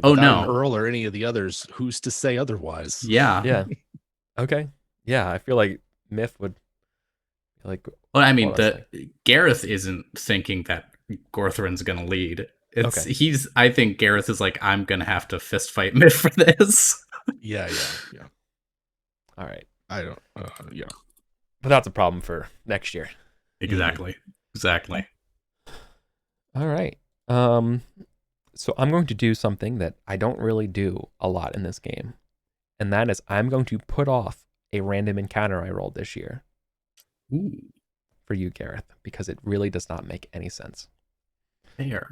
Oh, no. An earl or any of the others, who's to say otherwise? Yeah. Yeah. Okay. Yeah, I feel like Myth would like. Well, I mean, Gareth isn't thinking that Gorthrin's gonna lead. I think Gareth is like, I'm gonna have to fist fight Myth for this. Yeah. All right. I don't. Yeah. But that's a problem for next year. Exactly. All right. So I'm going to do something that I don't really do a lot in this game, and that is I'm going to put off a random encounter I rolled this year. Ooh. For you, Gareth, because it really does not make any sense. Fair.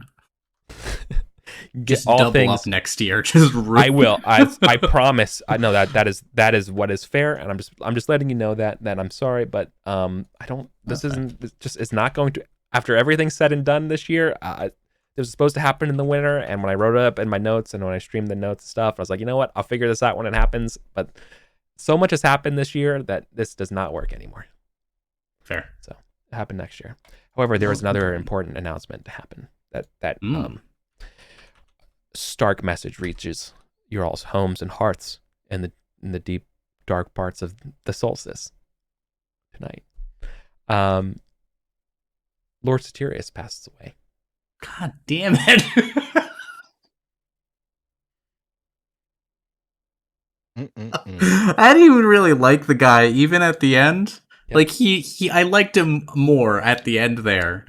Just double things, up next year. Just I will. I promise. I know that is what is fair, and I'm just letting you know that I'm sorry, but I don't. This isn't. It's not going to. After everything's said and done this year, it was supposed to happen in the winter, and when I wrote it up in my notes and when I streamed the notes and stuff, I was like, you know what? I'll figure this out when it happens. But so much has happened this year that this does not work anymore. Fair. So it happened next year. However, there was another important announcement to happen that stark message reaches your all's homes and hearts in the deep dark parts of the solstice tonight. Lord Satirius passes away. God damn it. I didn't even really like the guy, even at the end. Yep. Like I liked him more at the end there.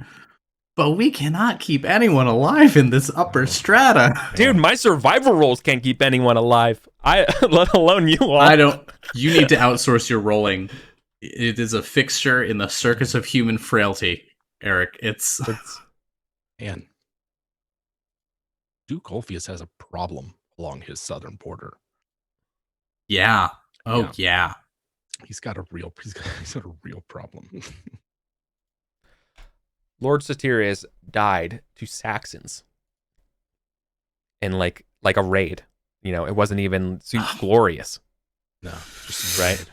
But we cannot keep anyone alive in this upper strata. Dude, my survival rolls can't keep anyone alive. Let alone you all. You need to outsource your rolling. It is a fixture in the circus of human frailty, Eric. It's man. Duke Ulfius has a problem along his southern border. Yeah. Oh yeah. He's got a real problem. Lord Satirius died to Saxons in like a raid. You know, it wasn't even glorious. No, just right.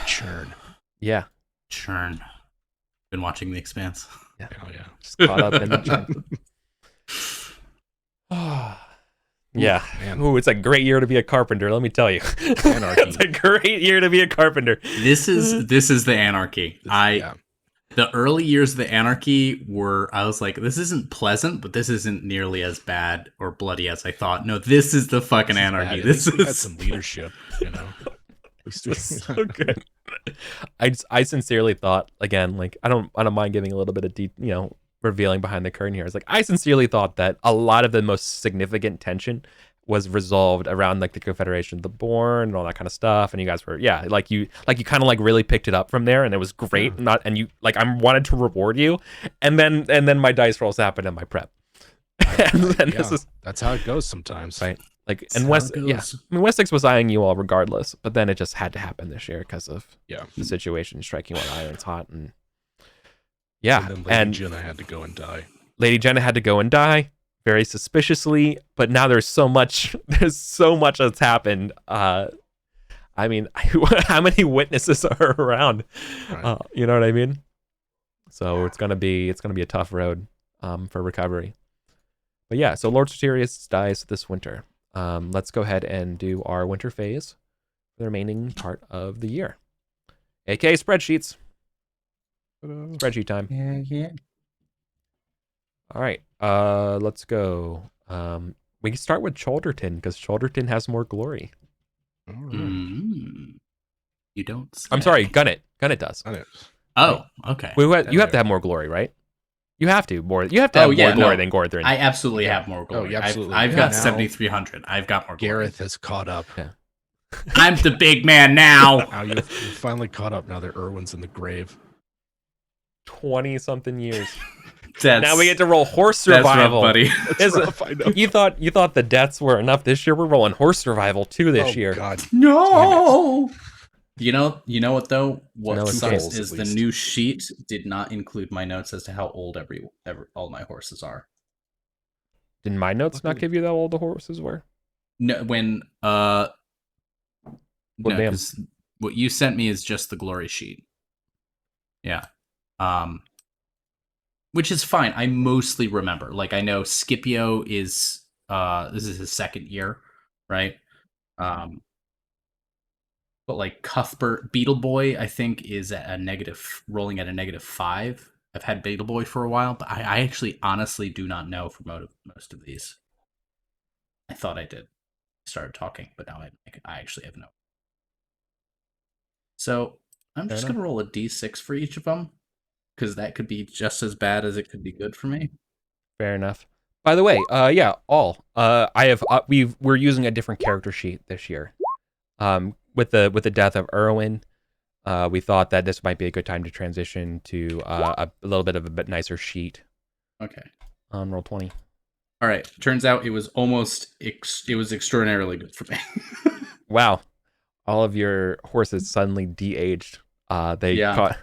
Churn. Yeah. Churn. Been watching The Expanse. Yeah. Oh yeah. Just caught up in the churn. Yeah. Man. Ooh, it's a great year to be a carpenter, let me tell you. Anarchy. It's a great year to be a carpenter. This is the Anarchy. The early years of the Anarchy I was like, this isn't pleasant, but this isn't nearly as bad or bloody as I thought. No, this is the fucking Anarchy. This had some leadership, you know. It's so good. I sincerely thought, again, like I don't mind giving a little bit of revealing behind the curtain here. It's like I sincerely thought that a lot of the most significant tension was resolved around like the Confederation of the Born and all that kind of stuff, and you guys were like you kind of like really picked it up from there, and it was great. I wanted to reward you, and then my dice rolls happened in my prep. That's how it goes sometimes, right? Like, and Wessex was eyeing you all regardless, but then it just had to happen this year because of the situation striking while iron's hot, and then Lady Jenna had to go and die. Lady Jenna had to go and die very suspiciously, but now there's so much that's happened. I mean, how many witnesses are around? Right. You know what I mean? So it's gonna be a tough road for recovery. But yeah, so Lord Satirius dies this winter. Let's go ahead and do our winter phase for the remaining part of the year. aka spreadsheets. Spreadsheet time. Yeah. All right, let's go. We can start with Cholderton because Cholderton has more glory. You don't say. I'm sorry, Gunnet does. Oh, okay. You have to have more glory, right? You have to have more glory than Gorthrin. I absolutely have more glory. Oh, absolutely. I've got 7,300. I've got more glory. Gareth has caught up. Yeah. I'm the big man now. Now you've finally caught up. Now that Erwin's in the grave. 20-something years. Now we get to roll horse That's survival. rough, buddy. That's rough, I know. You thought the deaths were enough this year. We're rolling horse survival too this year. God. No. You know what though? What No, it's sucks goals, is at the least. new sheet did not include my notes as to how old all my horses are. Did my notes not give you how old the horses were? No, when Well, no, damn. 'cause what you sent me is just the glory sheet. Yeah. Which is fine. I mostly remember. Like I know Scipio is this is his second year, right? But like Cuthbert Beetle Boy, I think, is at rolling at a -5. I've had Beetle Boy for a while, but I actually honestly do not know for most of these. I thought I did. Started talking, but now I actually have no. So I'm just gonna roll a d6 for each of them, because that could be just as bad as it could be good for me. Fair enough. By the way, yeah, we're using a different character sheet this year. With the death of Erwin, we thought that this might be a good time to transition to a little bit of a bit nicer sheet. Okay. On Roll20. All right. Turns out it was it was extraordinarily good for me. Wow. All of your horses suddenly de-aged. Caught the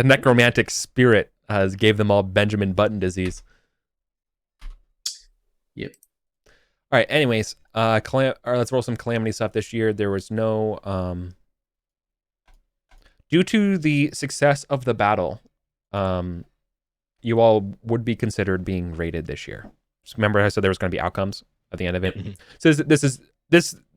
necromantic spirit gave them all Benjamin Button disease. Yep. All right. Anyways, let's roll some calamity stuff this year. There was no due to the success of the battle, you all would be considered being rated this year. So remember, I said there was going to be outcomes at the end of it. Mm-hmm. So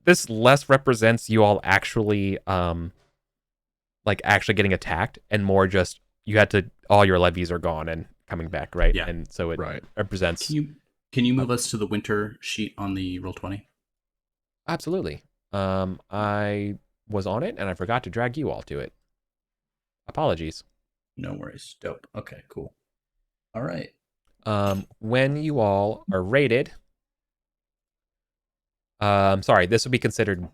this less represents you all actually actually getting attacked, and more just you had to all your levies are gone and coming back, right? Yeah. And so it represents. Can you move us to the winter sheet on the Roll20? Absolutely. I was on it and I forgot to drag you all to it. Apologies. No worries. Dope. Okay, cool. All right. When you all are rated, sorry, this would be considered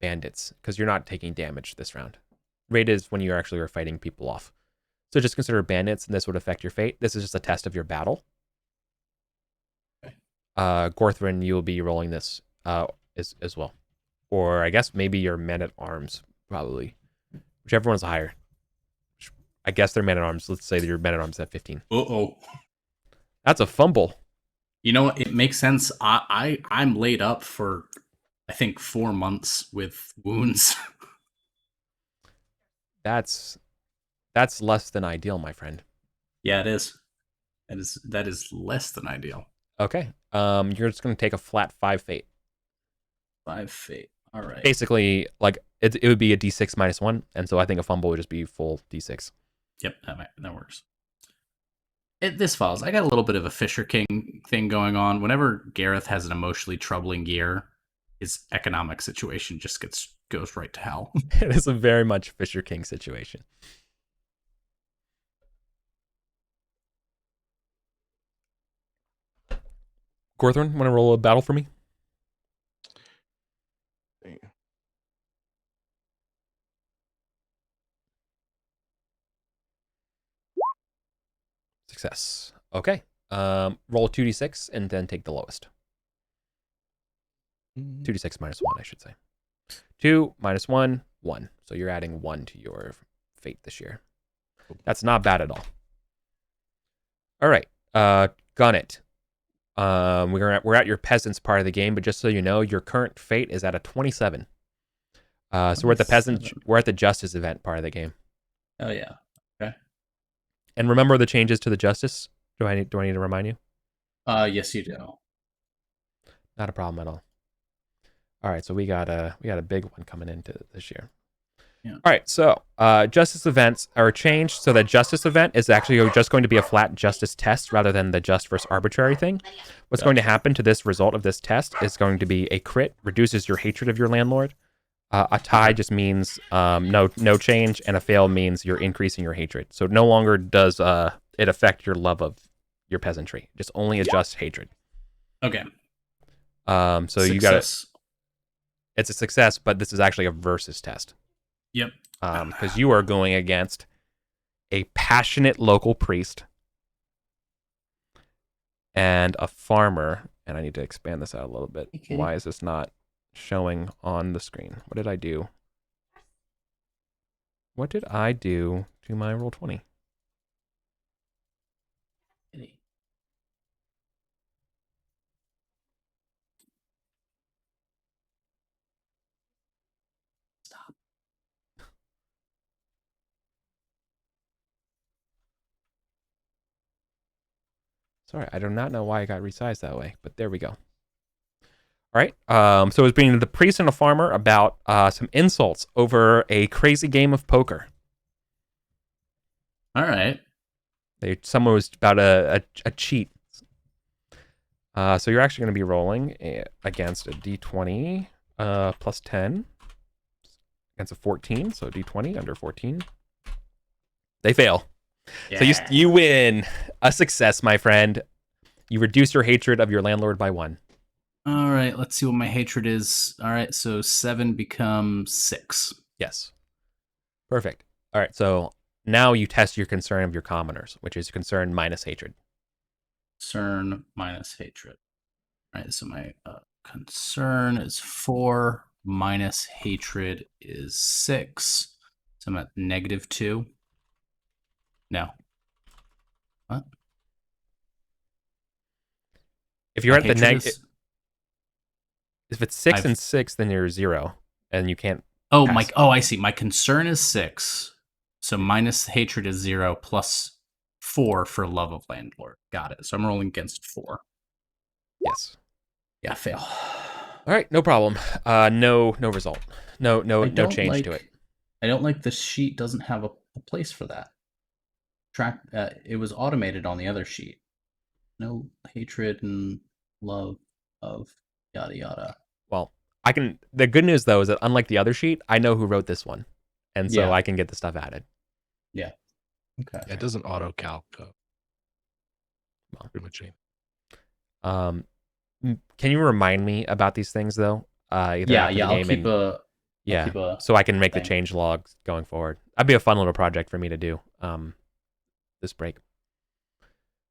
bandits because you're not taking damage this round. Rated is when you actually are fighting people off. So just consider bandits, and this would affect your fate. This is just a test of your battle. Okay. Gorthrin, you will be rolling this as well. Or I guess maybe your men-at-arms, probably. Whichever one's higher. I guess they're men-at-arms. Let's say that your men-at-arms at 15. Uh-oh. That's a fumble. You know what? It makes sense. I'm laid up for, I think, 4 months with wounds. That's less than ideal, my friend. Yeah, it is. That is less than ideal. Okay. You're just going to take a flat 5 fate. 5 fate. All right. Basically, like it would be a d6 -1, and so I think a fumble would just be full d6. Yep, that works. This follows. I got a little bit of a Fisher King thing going on. Whenever Gareth has an emotionally troubling year, his economic situation just goes right to hell. It is a very much Fisher King situation. Gorthrin, want to roll a battle for me? Success. Okay. Roll 2d6 and then take the lowest. 2d6 -1, I should say. 2 -1, 1. So you're adding 1 to your fate this year. That's not bad at all. All right. Gun it. We're at your peasants part of the game, but just so you know, your current fate is at a 27. So we're at the peasants. We're at the justice event part of the game. Oh yeah. Okay. And remember the changes to the justice. Do I need to remind you? Yes, you do. Not a problem at all. All right, so we got a big one coming into this year. Yeah. All right, so justice events are changed so that justice event is actually just going to be a flat justice test rather than the just versus arbitrary thing. What's going to happen to this result of this test is going to be a crit, reduces your hatred of your landlord. A tie just means no change, and a fail means you're increasing your hatred. So no longer does it affect your love of your peasantry, just only adjusts hatred. Okay. So Success. you got it. it's a success, but this is actually a versus test. Yep. Because you are going against a passionate local priest and a farmer. And I need to expand this out a little bit. Okay. Why is this not showing on the screen? What did I do? What did I do to my Roll20? Stop. Sorry, I do not know why it got resized that way, but there we go. All right. So it was between the priest and a farmer about some insults over a crazy game of poker. All right. Someone was about a cheat. So you're actually going to be rolling against a d20 plus 10 against a 14. So d20 under 14. They fail. Yeah. So you win. A success, my friend. You reduce your hatred of your landlord by 1. All right, let's see what my hatred is. All right, so 7 becomes 6. Yes. Perfect. All right, so now you test your concern of your commoners, which is concern minus hatred. Concern minus hatred. All right, so my concern is 4, minus hatred is 6. So I'm at -2. No. What? If you're at the negative... If it's 6 and 6, then you're 0, and you can't. Oh, pass. I see. My concern is 6, so minus hatred is 0, plus 4 for love of landlord. Got it. So I'm rolling against 4. Yes. Yeah, fail. All right, no problem. No result. No change to it. I don't like the sheet doesn't have a place for that. It was automated on the other sheet. No hatred and love of yada yada. Well, the good news though is that unlike the other sheet, I know who wrote this one, and so I can get the stuff added. Yeah. Okay. Yeah, it doesn't auto calc. Well, pretty much. Can you remind me about these things though? I'll keep a so I can make the change logs going forward. That'd be a fun little project for me to do. This break.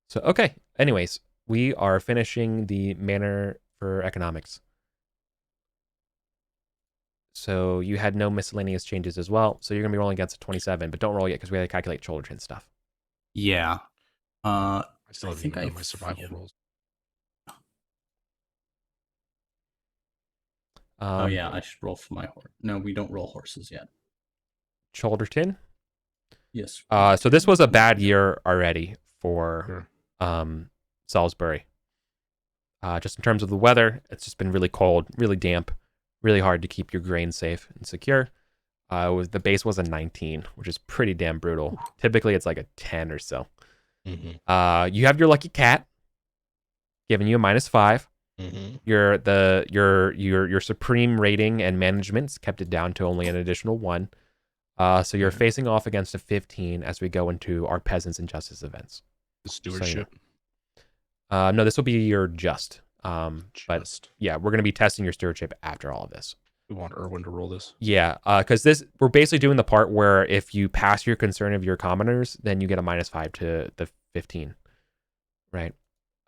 So okay. Anyways, we are finishing the Manor for economics. So you had no miscellaneous changes as well. So you're going to be rolling against a 27, but don't roll yet because we have to calculate children stuff. Yeah. I still haven't even done my survival rolls. I should roll for my horse. No, we don't roll horses yet. Cholderton? Yes. So this was a bad year already for Salisbury. Just in terms of the weather, it's just been really cold, really damp, really hard to keep your grain safe and secure. The base was a 19, which is pretty damn brutal. Typically, it's like a 10 or so. Mm-hmm. You have your lucky cat, giving you a -5. Mm-hmm. Your supreme rating and management's kept it down to only an additional 1. So you're facing off against a 15 as we go into our peasants and justice events. The stewardship. So, no, this will be your just. But yeah, we're going to be testing your stewardship after all of this. We want Erwin to roll this. Yeah, because we're basically doing the part where if you pass your concern of your commoners, then you get a -5 to the 15. Right.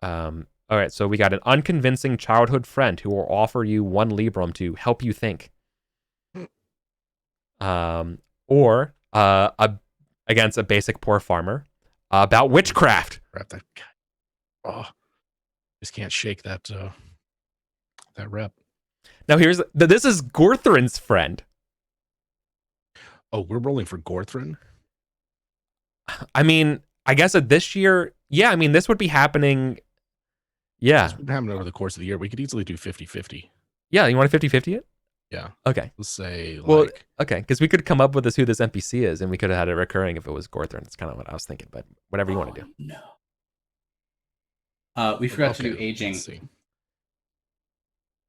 All right, so we got an unconvincing childhood friend who will offer you 1 librum to help you think. Or against a basic poor farmer about witchcraft. That guy. Oh, just can't shake that rep. Now this is Gorthrin's friend. Oh, we're rolling for Gorthrin? I mean, I guess at this year, yeah, I mean, this would be happening. Yeah. This would happen over the course of the year. We could easily do 50-50. Yeah, you want to 50-50 it? Yeah. Okay. Let's say okay, because we could come up with who this NPC is, and we could have had it recurring if it was Gorthrin. That's kind of what I was thinking, but whatever you want to do. No. We forgot to do aging.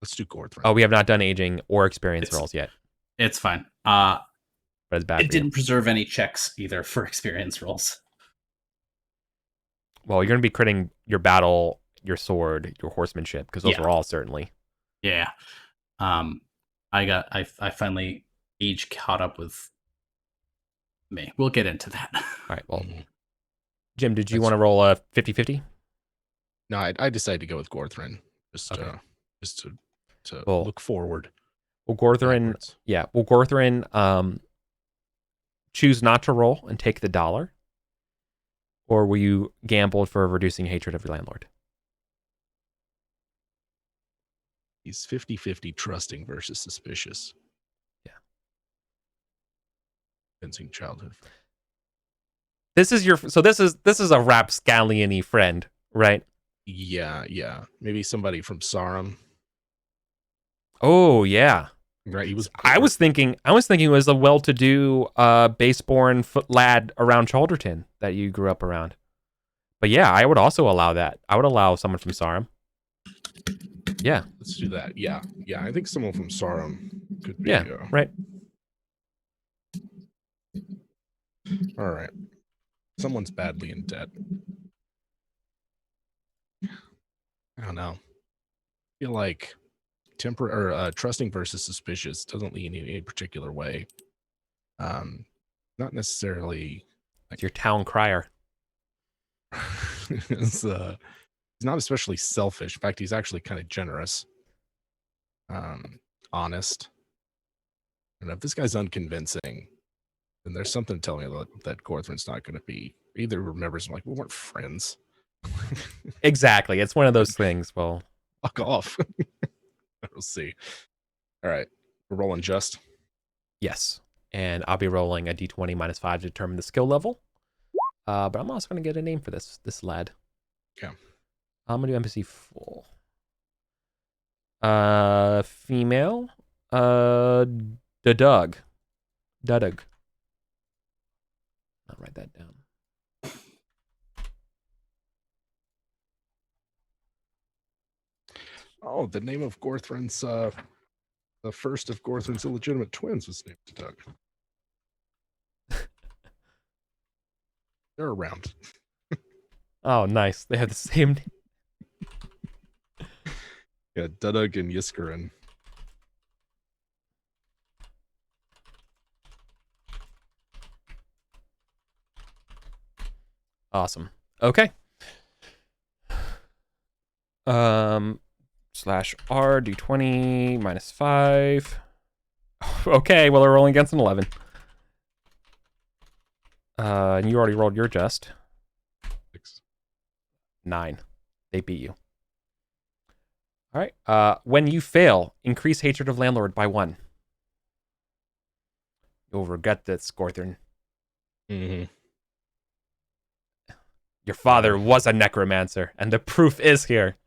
Let's do Gorthrin. Oh, we have not done aging or experience rolls yet. It's fine. But it's bad. It didn't preserve any checks either for experience rolls. Well, you're going to be critting your battle, your sword, your horsemanship, because those are all certainly. Yeah. I I finally age caught up with me. We'll get into that. All right. Well, Jim, did you want to roll a 50-50? No, I decided to go with Gorthrin just to look forward. Will Gorthrin choose not to roll and take the $1? Or will you gamble for reducing hatred of your landlord? He's 50-50 trusting versus suspicious. Yeah. Convincing childhood. This is a rapscallion-y friend, right? Yeah. Maybe somebody from Sarum. Oh yeah. Right. I was thinking it was a well-to-do baseborn foot lad around Chalderton that you grew up around. But yeah, I would also allow that. I would allow someone from Sarum. Yeah. Let's do that. Yeah. I think someone from Sarum could be. Yeah. Right. All right. Someone's badly in debt. I don't know. I feel like trusting versus suspicious doesn't lean in any particular way. Not necessarily. It's your town crier. He's not especially selfish. In fact, he's actually kind of generous. Honest. And if this guy's unconvincing, then there's something telling me that Gorthrin's not going to be. Either remembers him like we weren't friends. Exactly. It's one of those things. Well, fuck off. We'll see. All right. We're rolling just. Yes. And I'll be rolling a d20 -5 to determine the skill level. But I'm also going to get a name for this lad. Okay. I'm going to do NPC full. Female. Dudug. I'll write that down. Oh, the name of Gorthrin's, the first of Gorthrin's illegitimate twins was named Doug. They're around. Oh, nice. They have the same name. Yeah, Dudug and Yiskarin. Awesome. Okay. /R d20 -5. Okay, well, they're rolling against an 11. And you already rolled your just. 6. 9. They beat you. All right. When you fail, increase hatred of landlord by 1. You'll regret this, Gorthrin. Mm-hmm. Your father was a necromancer, and the proof is here.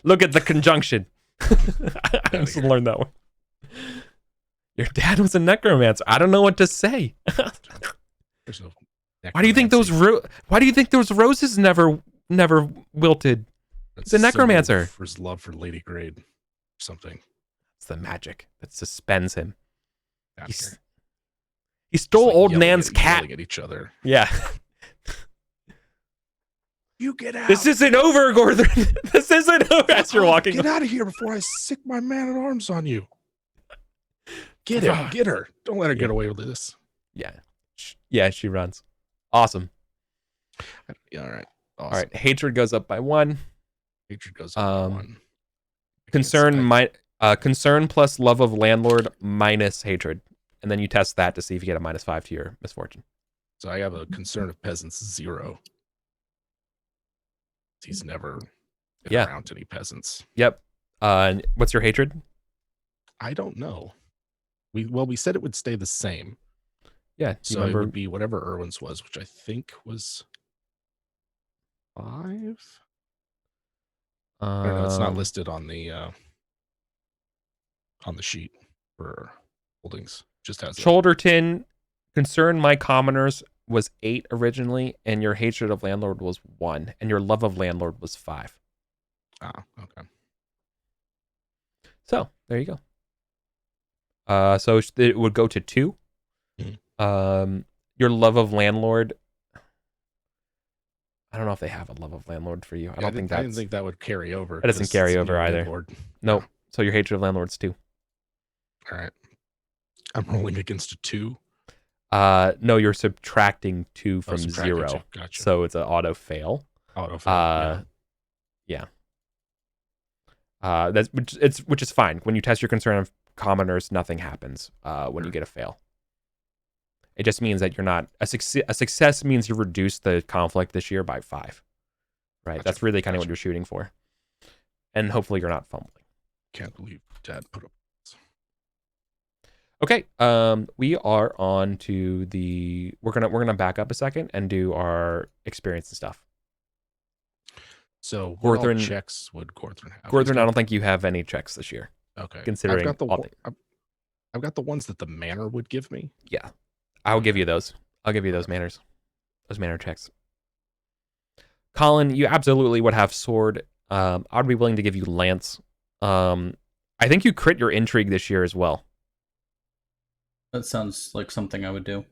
Look at the conjunction. I just learned that one. Your dad was a necromancer. I don't know what to say. Why do you think those roses never wilted? He's a necromancer. For his love for Lady Grade or something. It's the magic that suspends him. He stole old Nan's cat. Yelling at each other. Yeah. You get out. This isn't over, Gorthrin. This isn't over. As you're walking. Get out of here before I sick my man-at-arms on you. Get her. Get her. Don't let her get away with this. Yeah. Yeah, she runs. Awesome. Yeah, all right. Awesome. All right. Hatred goes up by 1. Hatred goes up by 1. Concern plus love of landlord minus hatred. And then you test that to see if you get a -5 to your misfortune. So I have a concern of peasants 0. He's never been around any peasants. Yep. And what's your hatred? I don't know. We said it would stay the same. Yeah. So it would be whatever Irwin's was, which I think was 5. I don't know. It's not listed on the sheet for holdings. Just has Chalderton, concern my commoners was 8 originally, and your hatred of landlord was 1, and your love of landlord was 5. Ah, okay. So there you go. So it would go to 2. Mm-hmm. Your love of landlord. I don't know if they have a love of landlord for you. I didn't think that would carry over. That doesn't carry over either. Nope. So your hatred of landlord's 2. All right. I'm rolling against a 2. No, you're subtracting 2 from subtracting 0. 2. Gotcha. So it's an auto fail. Auto fail. Yeah. Which is fine. When you test your concern of commoners, nothing happens when you get a fail. It just means that you're not a success means you reduce the conflict this year by 5. Right? Gotcha. That's really kind of what you're shooting for. And hopefully you're not fumbling. Can't believe Dad put up. Okay. We are on to we're gonna back up a second and do our experience and stuff. So what all checks would Gorthrin have? Gorthrin, I don't think you have any checks this year. Okay. Considering I've got the ones that the Manor would give me. Yeah. I'll give you those. I'll give you those Manors. Those Manor checks. Colin, you absolutely would have sword. I'd be willing to give you lance. I think you crit your intrigue this year as well. That sounds like something I would do.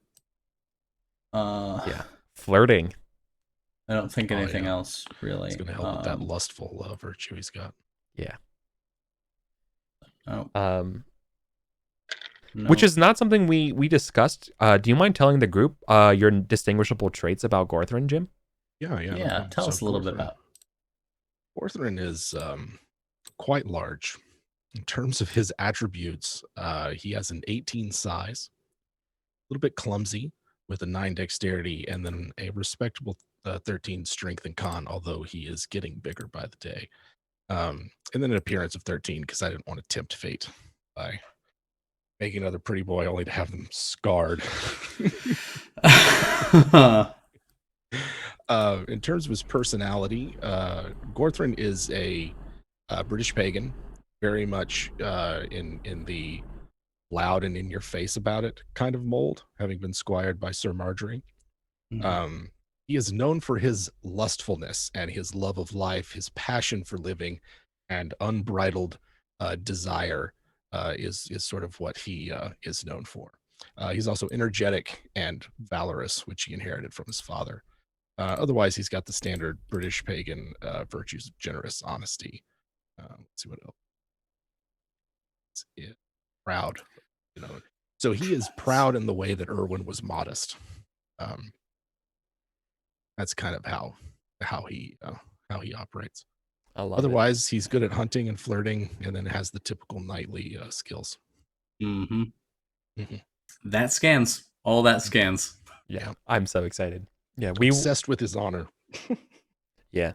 Yeah. Flirting. I don't think anything else really. It's going to help with that lustful virtue he's got. Yeah. Oh. No. Which is not something we discussed. Do you mind telling the group your distinguishable traits about Gorthrin, Jim? Yeah. Tell us a little bit about. Gorthrin is quite large. In terms of his attributes, he has an 18 size, a little bit clumsy with a 9 dexterity, and then a respectable 13 strength and con, although he is getting bigger by the day. And then an appearance of 13, because I didn't want to tempt fate by making another pretty boy only to have them scarred. In terms of his personality, Gorthrin is a British pagan, very much in the loud and in your face about it kind of mold, having been squired by Sir Marjorie. Mm-hmm. He is known for his lustfulness and his love of life, his passion for living, and unbridled desire is sort of what he is known for. He's also energetic and valorous, which he inherited from his father. Otherwise, he's got the standard British pagan virtues of generous honesty. Let's see what else. Proud, So he is proud in the way that Erwin was modest. That's kind of how he operates. Otherwise, he's good at hunting and flirting, and then has the typical knightly skills. Mm-hmm. Mm-hmm. That scans. All that scans. Yeah, I'm so excited. Yeah, obsessed with his honor. Yeah.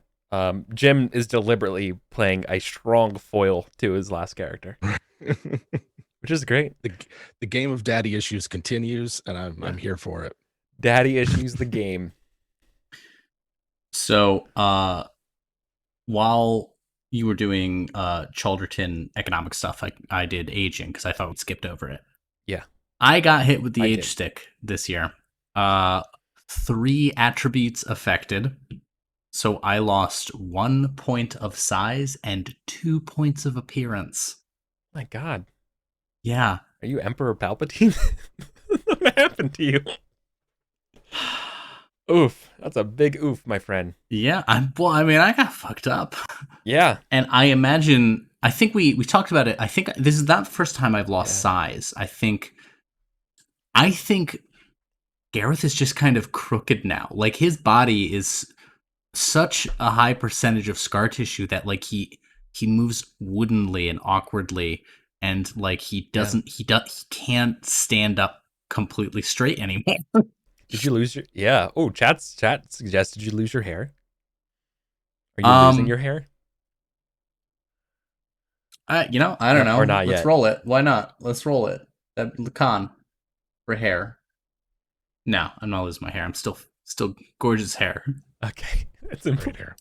Jim is deliberately playing a strong foil to his last character, which is great. The game of daddy issues continues, and I'm here for it. Daddy issues, the game. So, while you were doing Chalderton economic stuff, I did aging because I thought we skipped over it. Yeah, I got hit with the age stick this year. 3 attributes affected. So I lost 1 point of size and 2 points of appearance. My God. Yeah. Are you Emperor Palpatine? What happened to you? Oof. That's a big oof, my friend. Yeah. I got fucked up. Yeah. And I think we talked about it. I think this is not the first time I've lost size. I think Gareth is just kind of crooked now. Like, his body is such a high percentage of scar tissue that like he moves woodenly and awkwardly, and like he can't stand up completely straight anymore. Did you lose your chat suggested you lose your hair? Are you losing your hair? I don't know. Or not Let's yet. roll it. Why not? Let's roll it. The con for hair. No, I'm not losing my hair. I'm still gorgeous hair. Okay. It's great hair.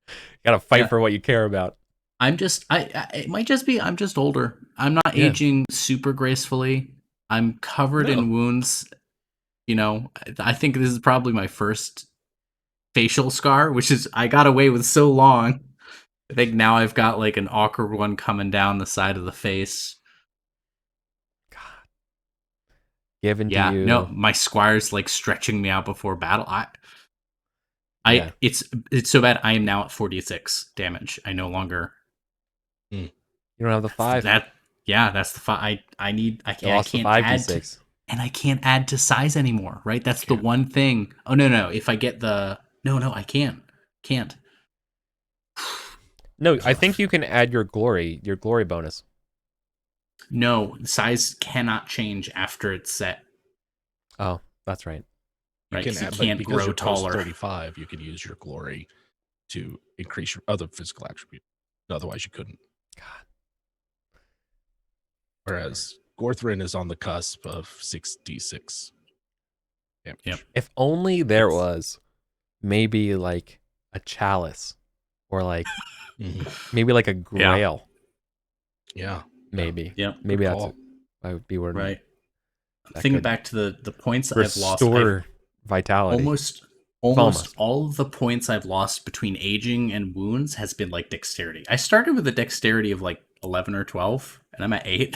You gotta fight for what you care about. It might just be I'm just older. I'm not aging super gracefully. I'm covered in wounds. I think this is probably my first facial scar, which is I got away with so long. I think now I've got like an awkward one coming down the side of the face. God. Given to you. No, my squire's like stretching me out before battle. It's so bad. I am now at 46 damage. I no longer. You don't have the 5. Yeah, that's the I need. I You lost the can't add to, 5d6. and I can't add to size anymore. Right. That's the one thing. Oh no. If I get the no, I can't. No, I think you can add your glory bonus. No, size cannot change after it's set. Oh, that's right. Right, You you can, but can't because grow you're post taller. 35, you can use your glory to increase your other physical attribute. Otherwise, you couldn't. God. Whereas Gorthrin is on the cusp of 6d6 damage. Yep. If only there was maybe like a chalice or like maybe like a grail. Yeah. Maybe. Yep. Maybe Good that's call. it. That would be where Right. that Thinking could back to the points I've lost. restore vitality. Almost all of the points I've lost between aging and wounds has been like dexterity. I started with a dexterity of like 11 or 12, and I'm at 8.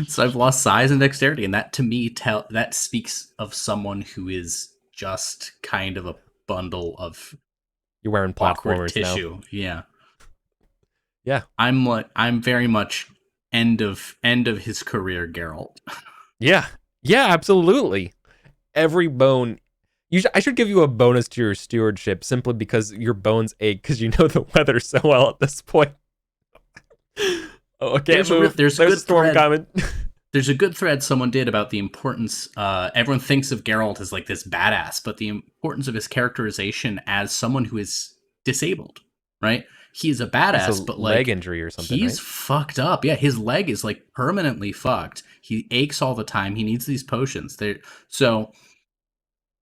So I've lost size and dexterity, and that to me that speaks of someone who is just kind of a bundle of You're wearing awkward platformers now. tissue. Yeah. Yeah. I'm very much end of his career, Geralt. Yeah. Yeah, absolutely. Every bone. I should give you a bonus to your stewardship simply because your bones ache because you know the weather so well at this point. Oh, I can't move. There's a storm coming. There's a good thread someone did about the importance. Everyone thinks of Geralt as like this badass, but the importance of his characterization as someone who is disabled, right? He's a badass, but like leg injury or something. He's fucked up. Yeah, his leg is like permanently fucked. He aches all the time. He needs these potions. So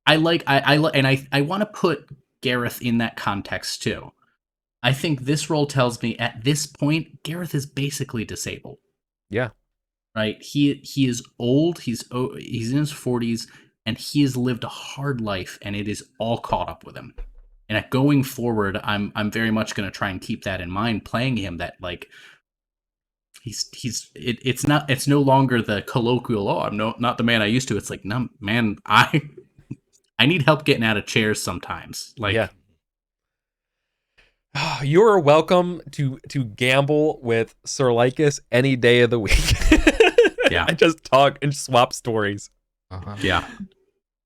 I want to put Gareth in that context too. I think this role tells me at this point Gareth is basically disabled. Yeah. Right? He is old. He's in his 40s, and he has lived a hard life, and it is all caught up with him. And going forward, I'm very much going to try and keep that in mind. Playing him, that like it's no longer the colloquial. Oh, I'm not the man I used to. It's like, no, man, I need help getting out of chairs sometimes. Like, yeah. You're welcome to gamble with Sir Lycus any day of the week. Yeah. I just talk and swap stories. Yeah.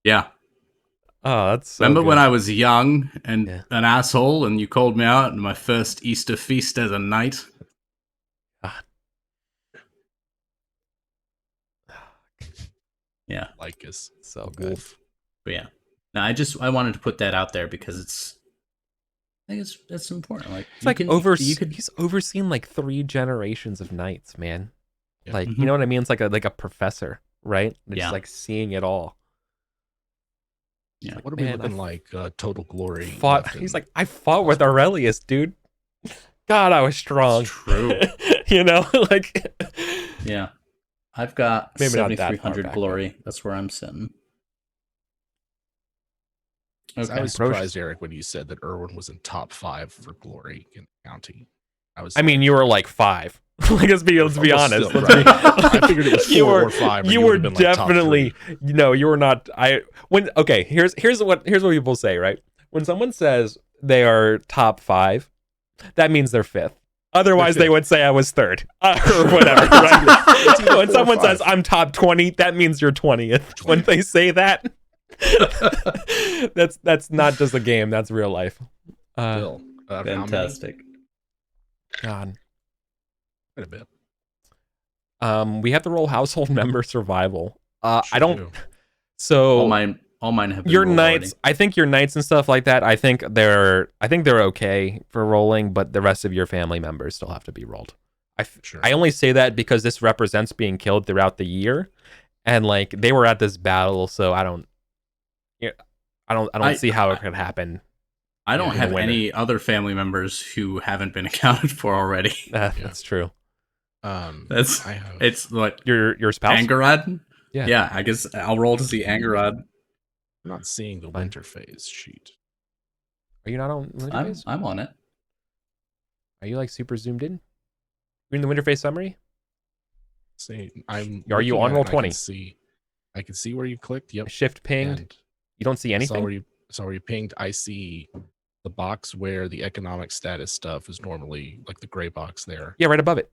Yeah. Oh, that's so Remember good. when I was young and an asshole and you called me out in my first Easter feast as a knight? Yeah. Lycus. So good. Wolf. But yeah. No, I wanted to put that out there because I think that's important. Like it's like he's overseen like 3 generations of knights, man. Yeah. Like you know what I mean? It's like a professor, right? Just like seeing it all. Yeah. Like, what are we looking like? Total glory. He's like, I fought with Aurelius, dude. God, I was strong. That's true. You know, like. Yeah, I've got maybe 7,300 glory. That's where I'm sitting. Okay. I was surprised, Eric, when you said that Erwin was in top 5 for glory in the county. I mean, you were like 5. Let's be honest. Still, right? I figured it was 4 or 5. You were definitely you were not. Here's what people say, right? When someone says they are top 5, that means they're 5th. Otherwise, they would say I was 3rd or whatever. Right? When someone says I'm top 20, that means you're 20th. When they say that, that's not just a game. That's real life. Fantastic. God. Quite a bit. We have to roll household member survival. Sure I don't. Do. So all mine have been your knights. already. I think your knights and stuff like that. I think they're okay for rolling, but the rest of your family members still have to be rolled. I only say that because this represents being killed throughout the year, and like they were at this battle, so I don't see how it could happen. I don't have any other family members who haven't been accounted for already. That's true. It's what your spouse, Angarad. Yeah. Yeah. I guess I'll roll to see Angarad. I'm not seeing the winter phase sheet. Are you not on winter phase? I'm on it. Are you like super zoomed in? You're in the winter phase summary. Are you on roll 20? I can see where you clicked. Yep. Shift pinged. You don't see anything. Where you pinged. I see the box where the economic status stuff is normally like the gray box there. Yeah, right above it.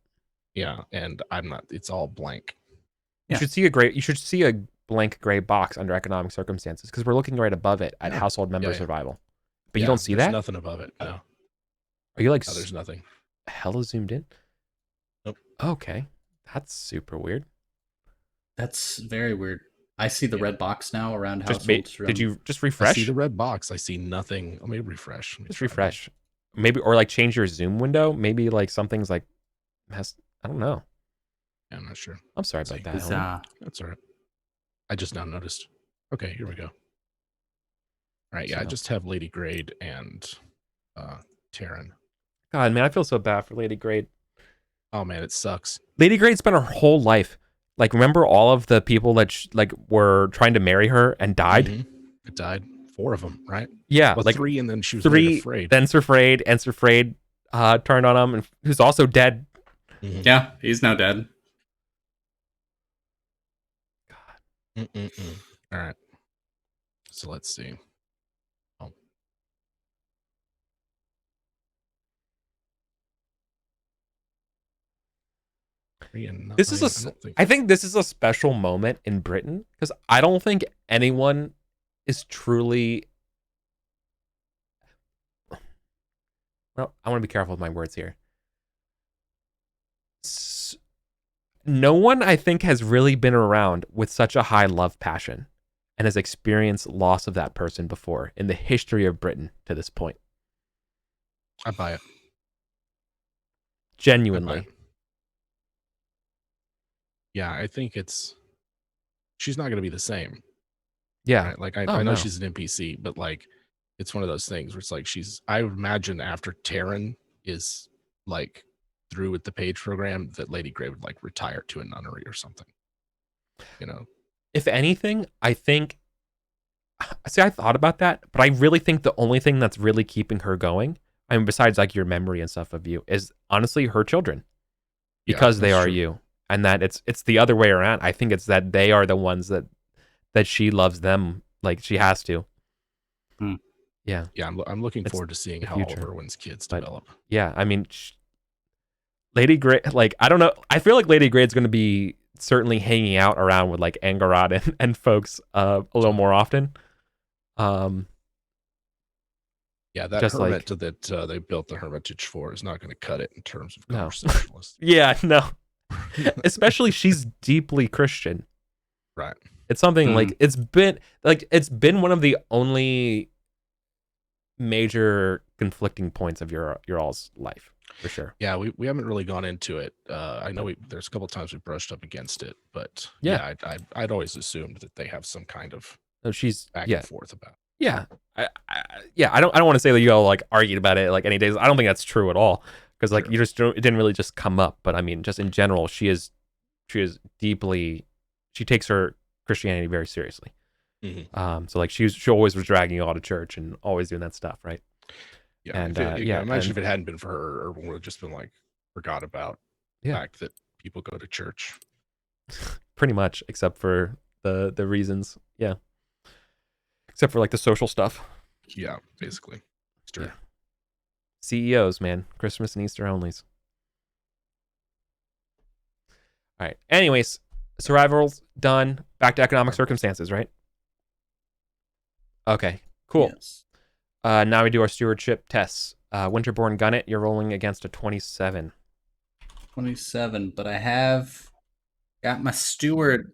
Yeah, and I'm not. It's all blank. You should see a blank gray box under economic circumstances because we're looking right above it at household member survival. But you don't see there's that? nothing above it. No. Are you like? No, there's nothing. Hella zoomed in. Nope. Okay, that's super weird. That's very weird. I see the red box now around households. Did you just refresh? I see the red box. I see nothing. Let me refresh. Just refresh. Maybe, or like change your zoom window. Maybe like something's like has. I don't know. Yeah, I'm not sure. I'm sorry about that. That's all right. I just now noticed. Okay, here we go. All right, yeah, I just have Lady Grade and Taryn. God, man, I feel so bad for Lady Grade. Oh man, it sucks. Lady Grade spent her whole life. Like, remember all of the people that were trying to marry her and died? It died. 4 of them, right? Yeah, well, like 3, and then she was 3. afraid. Then Sir Frayed turned on him, and who's also dead. Yeah, he's now dead. God. All right. So let's see. This is I think this is a special moment in Britain because I don't think anyone is truly. Well, I want to be careful with my words here. No one, I think, has really been around with such a high love passion and has experienced loss of that person before in the history of Britain to this point. I buy it. Genuinely. Yeah, I think she's not going to be the same. Yeah. Right? Like, I know she's an NPC, but like, it's one of those things where it's like I would imagine after Taryn is like through with the page program that Lady Grey would like retire to a nunnery or something. You know? If anything, I think, see, I thought about that, but I really think the only thing that's really keeping her going, I mean, besides like your memory and stuff of you, is honestly her children. Because they are you. And that it's the other way around. I think it's that they are the ones that she loves them like she has to. Yeah. Yeah, I'm looking forward to seeing how Oliver Wynn's kids develop. Yeah, I mean, Lady Grey, like, I don't know. I feel like Lady Grey's going to be certainly hanging out around with like Angarod and folks a little more often. Yeah, that hermit that they built the hermitage for is not going to cut it in terms of conversationalist. Yeah, no. Especially she's deeply Christian. Right. It's something like it's been one of the only major conflicting points of your all's life, for sure. Yeah, we haven't really gone into it. I know there's a couple of times we brushed up against it, but I'd always assumed that they have some kind of she's back and forth about it. Yeah. I don't want to say that you all like argued about it like any days. I don't think that's true at all. Because like it didn't really just come up, but I mean, just in general, she is deeply, she takes her Christianity very seriously. So like she always was dragging you all to church and always doing that stuff, right? Yeah, and imagine if it hadn't been for her, everyone would have just been like forgot about the fact that people go to church. Pretty much, except for the reasons, except for like the social stuff. Yeah, basically. Yeah. CEOs, man. Christmas and Easter onlys. All right. Anyways, survival's done. Back to economic circumstances, right? Okay, cool. Yes. Now we do our stewardship tests. Winterborn Gunnet, you're rolling against a 27. 27, but I have got my steward.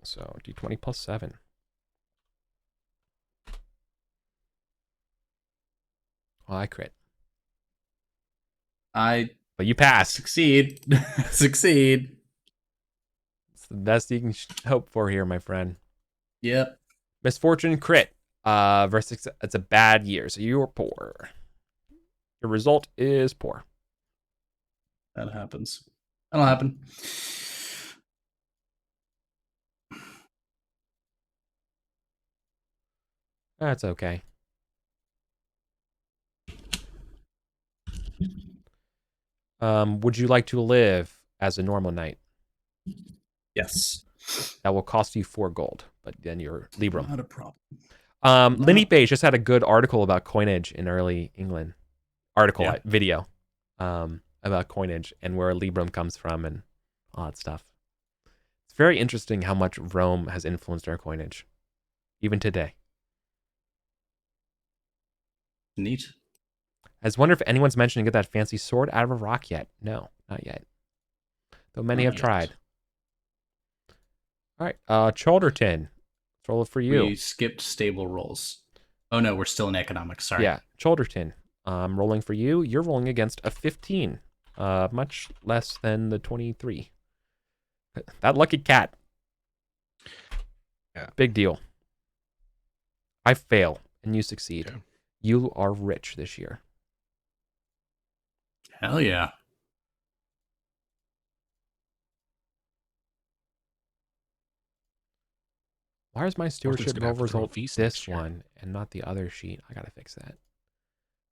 So D20 plus 7. Well, I crit. But you passed. Succeed. Succeed. It's the best you can hope for here, my friend. Yep. Misfortune crit. Versus it's a bad year, so you're poor. Your result is poor. That happens. That'll happen. That's okay. Would you like to live as a normal knight? Yes. That will cost you 4 gold, but then you're Libram. Not a problem. Linny Beige just had a good article about coinage in early England. Video. about coinage and where Librum comes from and all that stuff. It's very interesting how much Rome has influenced our coinage, even today. Neat. I just wonder if anyone's managed to get that fancy sword out of a rock yet. No, not yet. Though many have tried. All right, Chalderton. Let's roll it for you. We skipped stable rolls. Oh no, we're still in economics. Sorry. Yeah, Chalderton. Rolling for you. You're rolling against a 15. Much less than the 23. That lucky cat. Yeah. Big deal. I fail and you succeed. Okay. You are rich this year. Hell yeah. Why is my stewardship roll result feast this one and not the other sheet? I gotta fix that.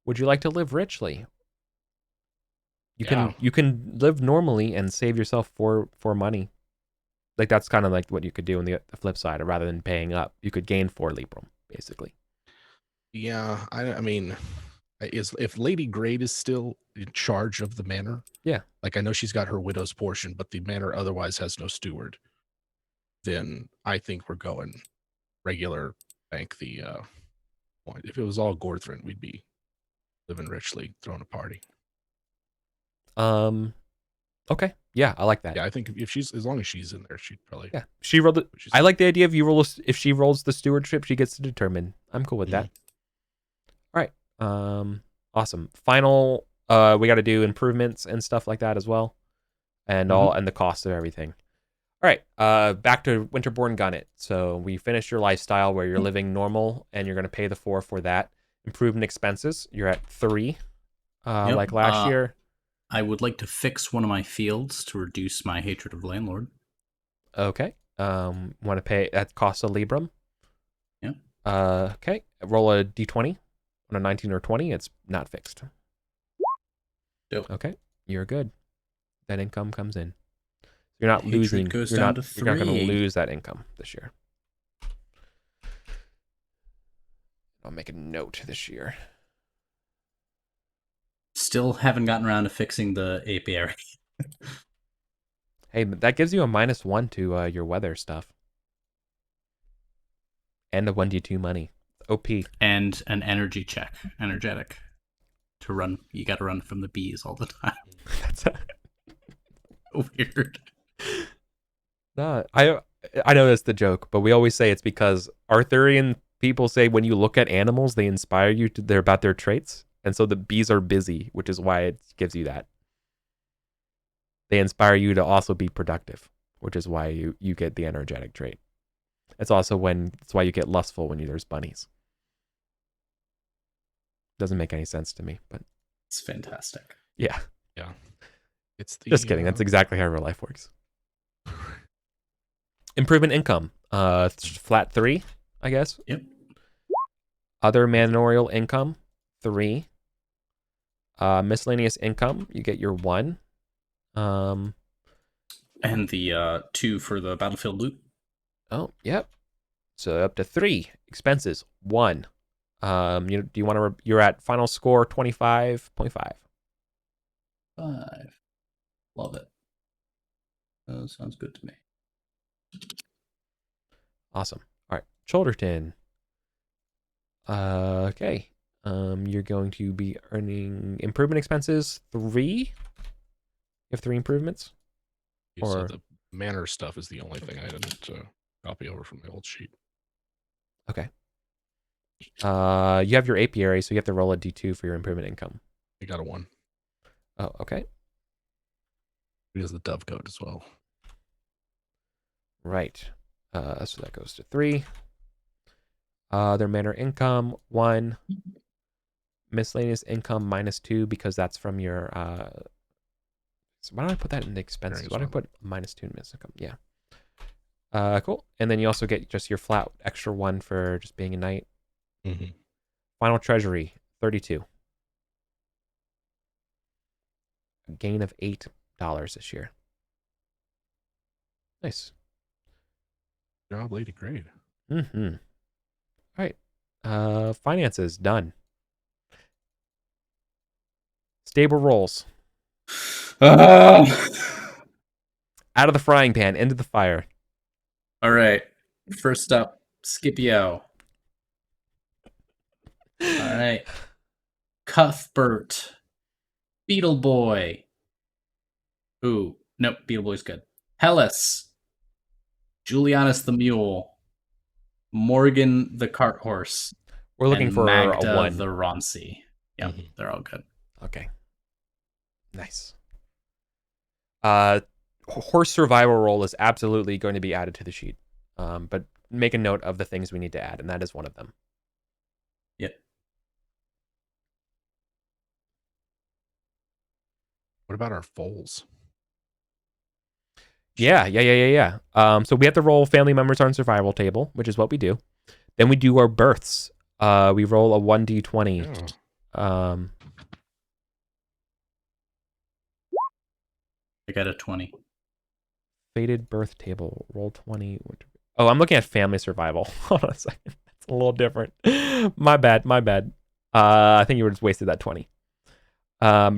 Would you like to live richly? You can live normally and save yourself for money. Like that's kind of like what you could do on the flip side, rather than paying up. You could gain 4 Librum, basically. Yeah, I mean, if Lady Great is still in charge of the manor, yeah, like I know she's got her widow's portion, but the manor otherwise has no steward, then I think we're going regular bank the point. If it was all Gorthrin, we'd be living richly, throwing a party. Okay. Yeah, I like that. Yeah, I think if she's, as long as she's in there, she'd probably. Yeah, she rolled it. I like the idea of you roll. If she rolls the stewardship, she gets to determine. I'm cool with that. All right. Awesome. Final. We got to do improvements and stuff like that as well, and and the cost of everything. All right. Back to Winterborn Gunnet. So we finished your lifestyle where you're living normal, and you're going to pay the 4 for that. Improvement expenses. You're at 3, like last year. I would like to fix one of my fields to reduce my hatred of landlord. Okay. Want to pay at cost of Librum? Yeah. Okay. Roll a d20 on a 19 or 20. It's not fixed. Yep. Okay. You're good. That income comes in. You're not losing. Goes You're down not. to 3. You're not going to lose that income this year. I'll make a note this year. Still haven't gotten around to fixing the apiary. Hey, that gives you a -1 to your weather stuff. And a 1d2 money. OP. And an energy check. Energetic. To run. You got to run from the bees all the time. That's weird. No, I know that's the joke, but we always say it's because Arthurian people say when you look at animals, they inspire you to about their traits. And so the bees are busy, which is why it gives you that. They inspire you to also be productive, which is why you get the energetic trait. It's also it's why you get lustful when there's bunnies. Doesn't make any sense to me, but it's fantastic. Yeah. Yeah. It's just kidding. That's exactly how real life works. Improvement income. Flat 3, I guess. Yep. Other manorial income, 3. Miscellaneous income, you get your 1. And the 2 for the battlefield loot. Oh, yep. So up to 3. Expenses, 1. Do you want to? You're at final score 25.5. 5. Love it. Sounds good to me. Awesome. All right, Chalderton. Okay. You're going to be earning improvement expenses 3. You have 3 improvements. So the manor stuff is the only thing I didn't copy over from the old sheet. Okay. You have your apiary, so you have to roll a d2 for your improvement income. I got a 1. Oh, okay. He has the dove coat as well. Right. So that goes to 3. Their manor income 1. Miscellaneous income -2 because that's from your. So why don't I put that in the expenses? Why don't I put -2 in miscellaneous income? Yeah. Cool. And then you also get just your flat extra 1 for just being a knight. Mm-hmm. Final treasury 32. A gain of $8 this year. Nice. Good job, Lady Great. Mm-hmm. All right. Finances done. Stable rolls. Out Out of the frying pan, into the fire. All right. First up, Scipio. All right. Cuthbert. Beetle Boy. Ooh, nope, Beetle Boy's good. Hellas. Julianus the Mule. Morgan the Cart Horse. We're looking and for Magda a 1. the Ronci. Yep, they're all good. Okay. Nice. Horse survival roll is absolutely going to be added to the sheet. But make a note of the things we need to add, and that is one of them. Yep. What about our foals? Yeah. So we have to roll family members on survival table, which is what we do. Then we do our births. We roll a 1d20. I got a 20. Fated birth table. Roll 20. Oh, I'm looking at family survival. Hold on a second. That's a little different. My bad. I think you were just wasted that 20.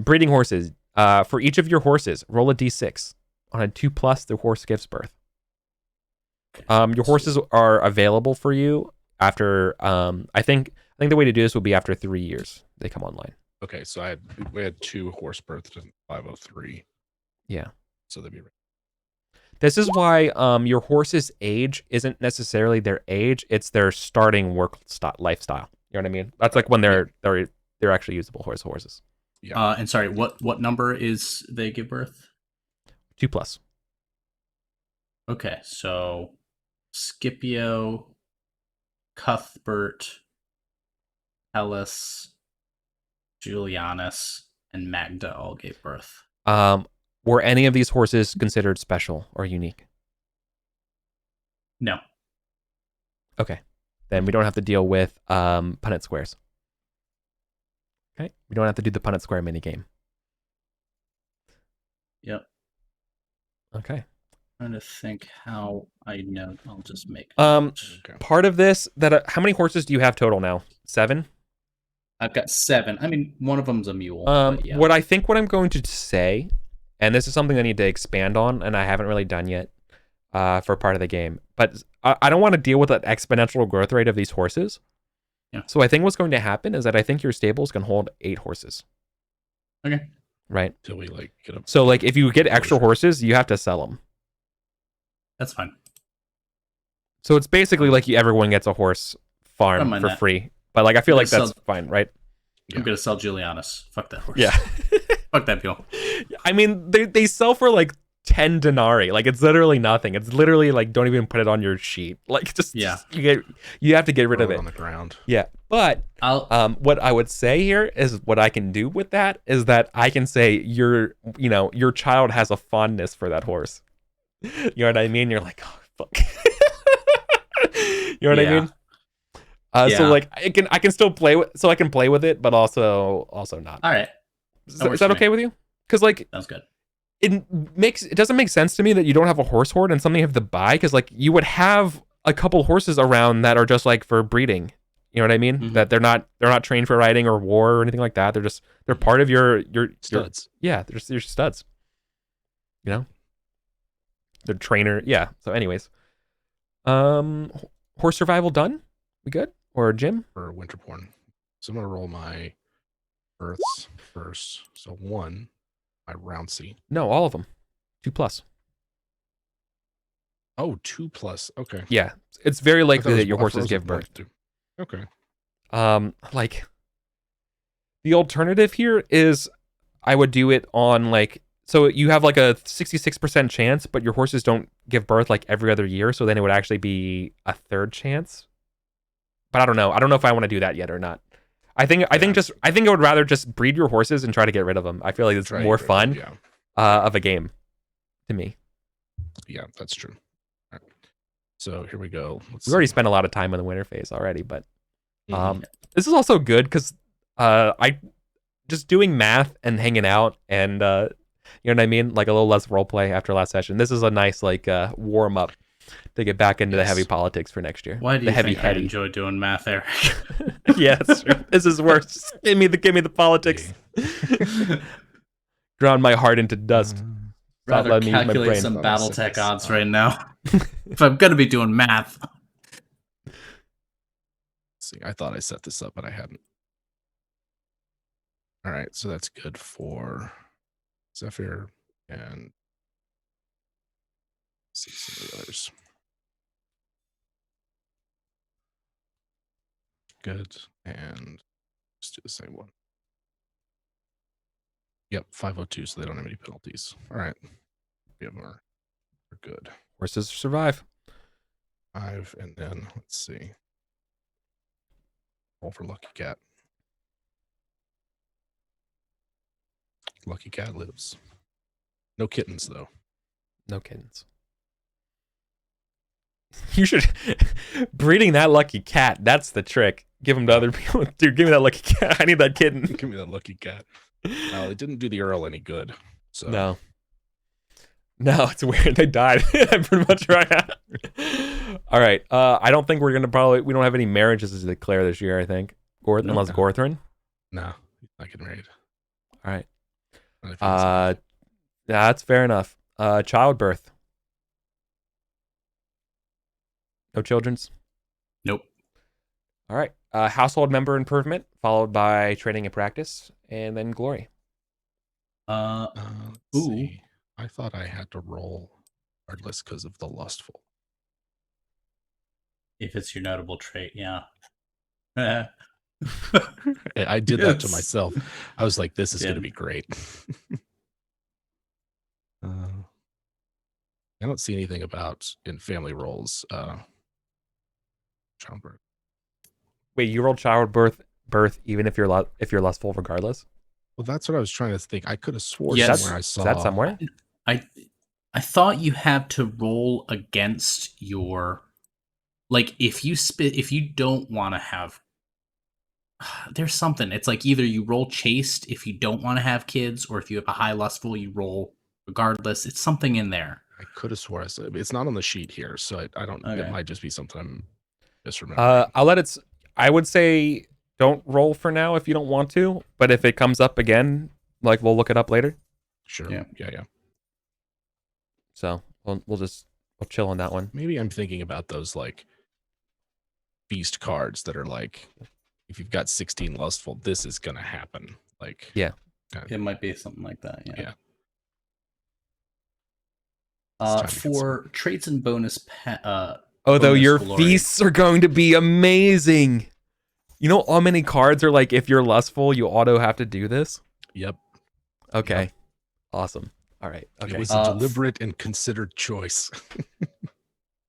Breeding horses. For each of your horses, roll a d6. On a 2+, the horse gives birth. Your horses are available for you after. I think the way to do this would be after 3 years. They come online. Okay, so we had 2 horse births in 503. Yeah. So they'd be right. This is why your horse's age isn't necessarily their age; it's their starting lifestyle. You know what I mean? That's like when they're actually usable horses. Yeah. And sorry, what number is they give birth? 2+. Okay, so Scipio, Cuthbert, Hellas, Julianus, and Magda all gave birth. Were any of these horses considered special or unique? No. Okay. Then we don't have to deal with Punnett squares. Okay. We don't have to do the Punnett square minigame. Yep. Okay. Trying to think how I know. I'll just make. Part of this how many horses do you have total now? 7? I've got 7. I mean, one of them's a mule. Yeah. What I'm going to say, and this is something I need to expand on, and I haven't really done yet for part of the game, but I don't want to deal with that exponential growth rate of these horses. Yeah. So I think what's going to happen is that I think your stables can hold 8 horses. Okay. Right. Till we get up. So if you get extra horses, you have to sell them. That's fine. So it's basically everyone gets a horse farm for free. But I feel like that's fine, right? I'm gonna sell Julianus. Fuck that horse. Yeah. Fuck that mule. I mean, they sell for 10 denarii. It's literally nothing. It's literally don't even put it on your sheet. You have to get rid of it on the ground. Yeah. But what I would say here is what I can do with that is that I can say your child has a fondness for that horse. You know what I mean? You're like, oh fuck. You know what I mean? So I can still play with, so I can play with it, but also not. All right. Is that okay with you? Because sounds good. It doesn't make sense to me that you don't have a horse horde and something you have to buy, because you would have a couple horses around that are just for breeding. You know what I mean? Mm-hmm. That they're not trained for riding or war or anything like that. They're part of your studs. They're your studs. You know? The trainer. Yeah. So anyways. Horse survival done? We good? Or Jim? For Winterborn. So I'm gonna roll my births first. So 1, my Rouncy. No, all of them. 2+. Oh, 2+. Okay. Yeah. It's very likely that your horses give birth. Okay. The alternative here is I would do it on so you have a 66% chance, but your horses don't give birth every other year, so then it would actually be a 3rd chance. But I don't know. I don't know if I want to do that yet or not. I think I would rather just breed your horses and try to get rid of them. I feel like it's more fun of a game to me. Yeah, that's true. All right. So here we go. We've already spent a lot of time in the winter phase already, but this is also good because I just doing math and hanging out and you know what I mean? A little less roleplay after last session. This is a nice warm up to get back into the heavy politics for next year. Why do you think I enjoy doing math, Eric? Yeah, that's true. This is worse. Give me the politics. Ground my heart into dust. Stop Rather letting me use my calculate brain. some BattleTech odds up. right now. If I'm gonna be doing math. See, I thought I set this up, but I hadn't. All right, so that's good for Zephyr and see some of the others. Good, and just do the same one. Yep, 502, so they don't have any penalties. All right, we have our we're good. Horses survive. 5, and then let's see. Roll for Lucky Cat. Lucky Cat lives. No kittens, though. No kittens. You should breeding that lucky cat. That's the trick. Give them to other people. Dude, give me that lucky cat. I need that kitten. Give me that lucky cat. No, it didn't do the Earl any good. So No, it's weird. They died. I'm pretty much right. All right. I don't think we're gonna we don't have any marriages to declare this year. I think unless Gorthrin. No, he's not getting married. All right. That's fair enough. Childbirth. No children's. Nope. All right. Household member improvement, followed by training and practice, and then glory. Let's see. I thought I had to roll regardless because of the lustful. If it's your notable trait, yeah. I did that to myself. I was like, this is going to be great. I don't see anything about in family roles childbirth. Wait, you rolled childbirth even if you're lustful regardless? Well, that's what I was trying to think. I could have sworn somewhere I saw. Is that somewhere? I thought you had to roll against your, like, if you don't want to have, there's something. It's like either you roll chaste if you don't want to have kids, or if you have a high lustful, you roll regardless. It's something in there. I could have sworn I said it's not on the sheet here, so I don't. Okay. It might just be something I'm misremembering. I'll let it. I would say don't roll for now if you don't want to, but if it comes up again, like we'll look it up later. Sure. Yeah. So we'll chill on that one. Maybe I'm thinking about those like feast cards that are like, if you've got 16 lustful, this is gonna happen. Like, yeah, it might be something like that. Yeah. For traits and bonus. Although your glory. feasts are going to be amazing. You know how many cards are like, if you're lustful, you auto have to do this? Yep. Okay. Yep. Awesome. All right. Okay. It was a deliberate and considered choice.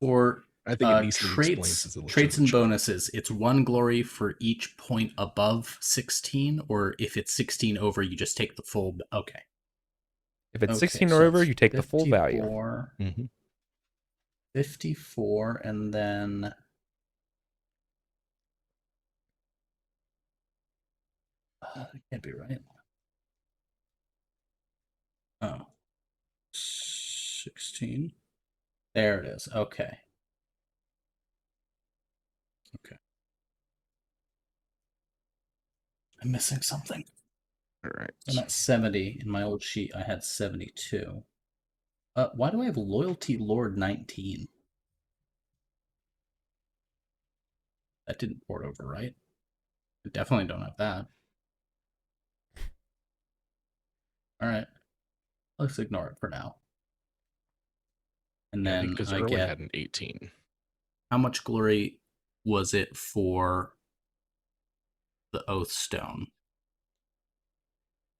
Or I think it easily explains traits and bonuses. It's 1 glory for each point above 16, or if it's 16 over, you just take the full. Okay. If it's 16 or over, you take the full value. 54, and then it can't be right. Oh, 16. There it is. Okay. I'm missing something. All right. I'm at 70. In my old sheet, I had 72. Why do I have Loyalty Lord 19? That didn't port over, right? I definitely don't have that. Alright. Let's ignore it for now. And then because I Erwin get... had an 18. How much glory was it for the Oath Stone?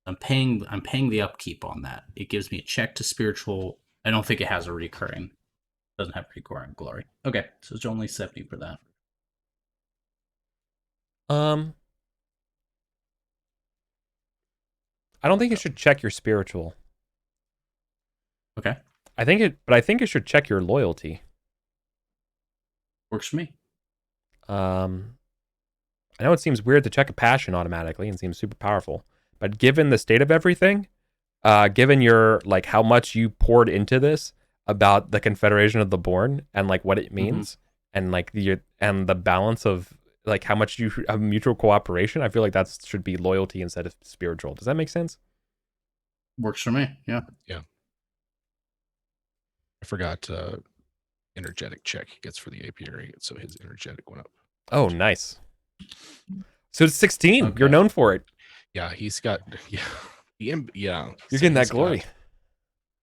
I'm paying the upkeep on that. It gives me a check to spiritual. I don't think it has a recurring. It doesn't have recurring glory. Okay, so it's only 70 for that. I don't think it should check your spiritual. Okay. I think it should check your loyalty. Works for me. I know it seems weird to check a passion automatically and seems super powerful, but given the state of everything, given your like how much you poured into this about the Confederation of the Born and like what it means, and like the balance of like how much you have mutual cooperation, I feel like that should be loyalty instead of spiritual. Does that make sense? Works for me. Yeah. I forgot energetic check he gets for the apiary, so his energetic went up. Oh, nice. So it's 16. Okay. You're known for it. Yeah, he's got You're so getting that glory.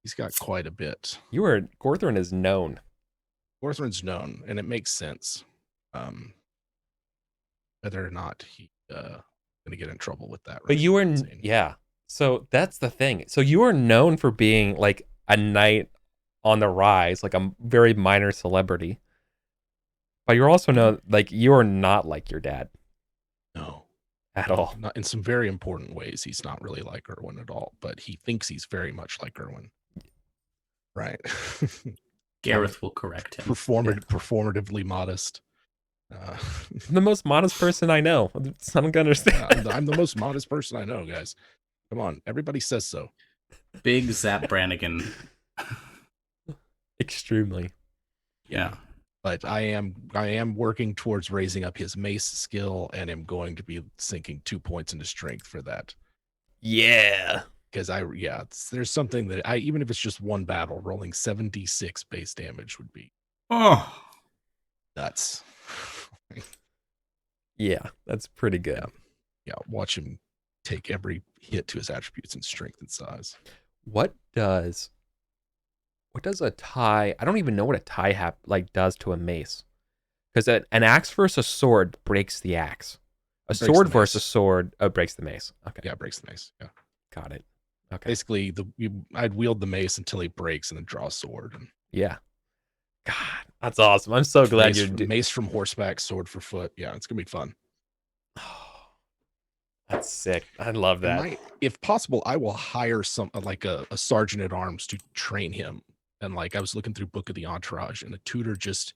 He's got quite a bit. Gorthrin is known. Gorthrin's known, and it makes sense. Whether or not he going to get in trouble with that. Right? But you were So that's the thing. So you are known for being like a knight on the rise, like a very minor celebrity. But you're also known like you're not like your dad. No. At all. Not in some very important ways. He's not really like Irwin at all, but he thinks he's very much like Irwin. Right. Gareth will correct him. Performatively modest. I'm the most modest person I know. I don't understand. I'm the most modest person I know, guys. Come on, everybody says so. Big Zap Brannigan. Extremely. Yeah. But I am working towards raising up his mace skill, and am going to be sinking 2 points into strength for that. Yeah. Because there's something that even if it's just one battle, rolling 76 base damage would be nuts. Yeah, that's pretty good. Yeah, watch him take every hit to his attributes in strength and size. What does a tie? I don't even know what a tie does to a mace. Because an axe versus a sword breaks the axe. A sword versus a sword breaks the mace. Okay. Yeah, breaks the mace. Yeah. Got it. Okay. Basically, I'd wield the mace until he breaks and then draw a sword. Yeah. God, that's awesome. I'm so glad mace from horseback, sword for foot. Yeah, it's gonna be fun. That's sick. I love that. If possible, I will hire a sergeant at arms to train him. And like I was looking through Book of the Entourage, and a tutor just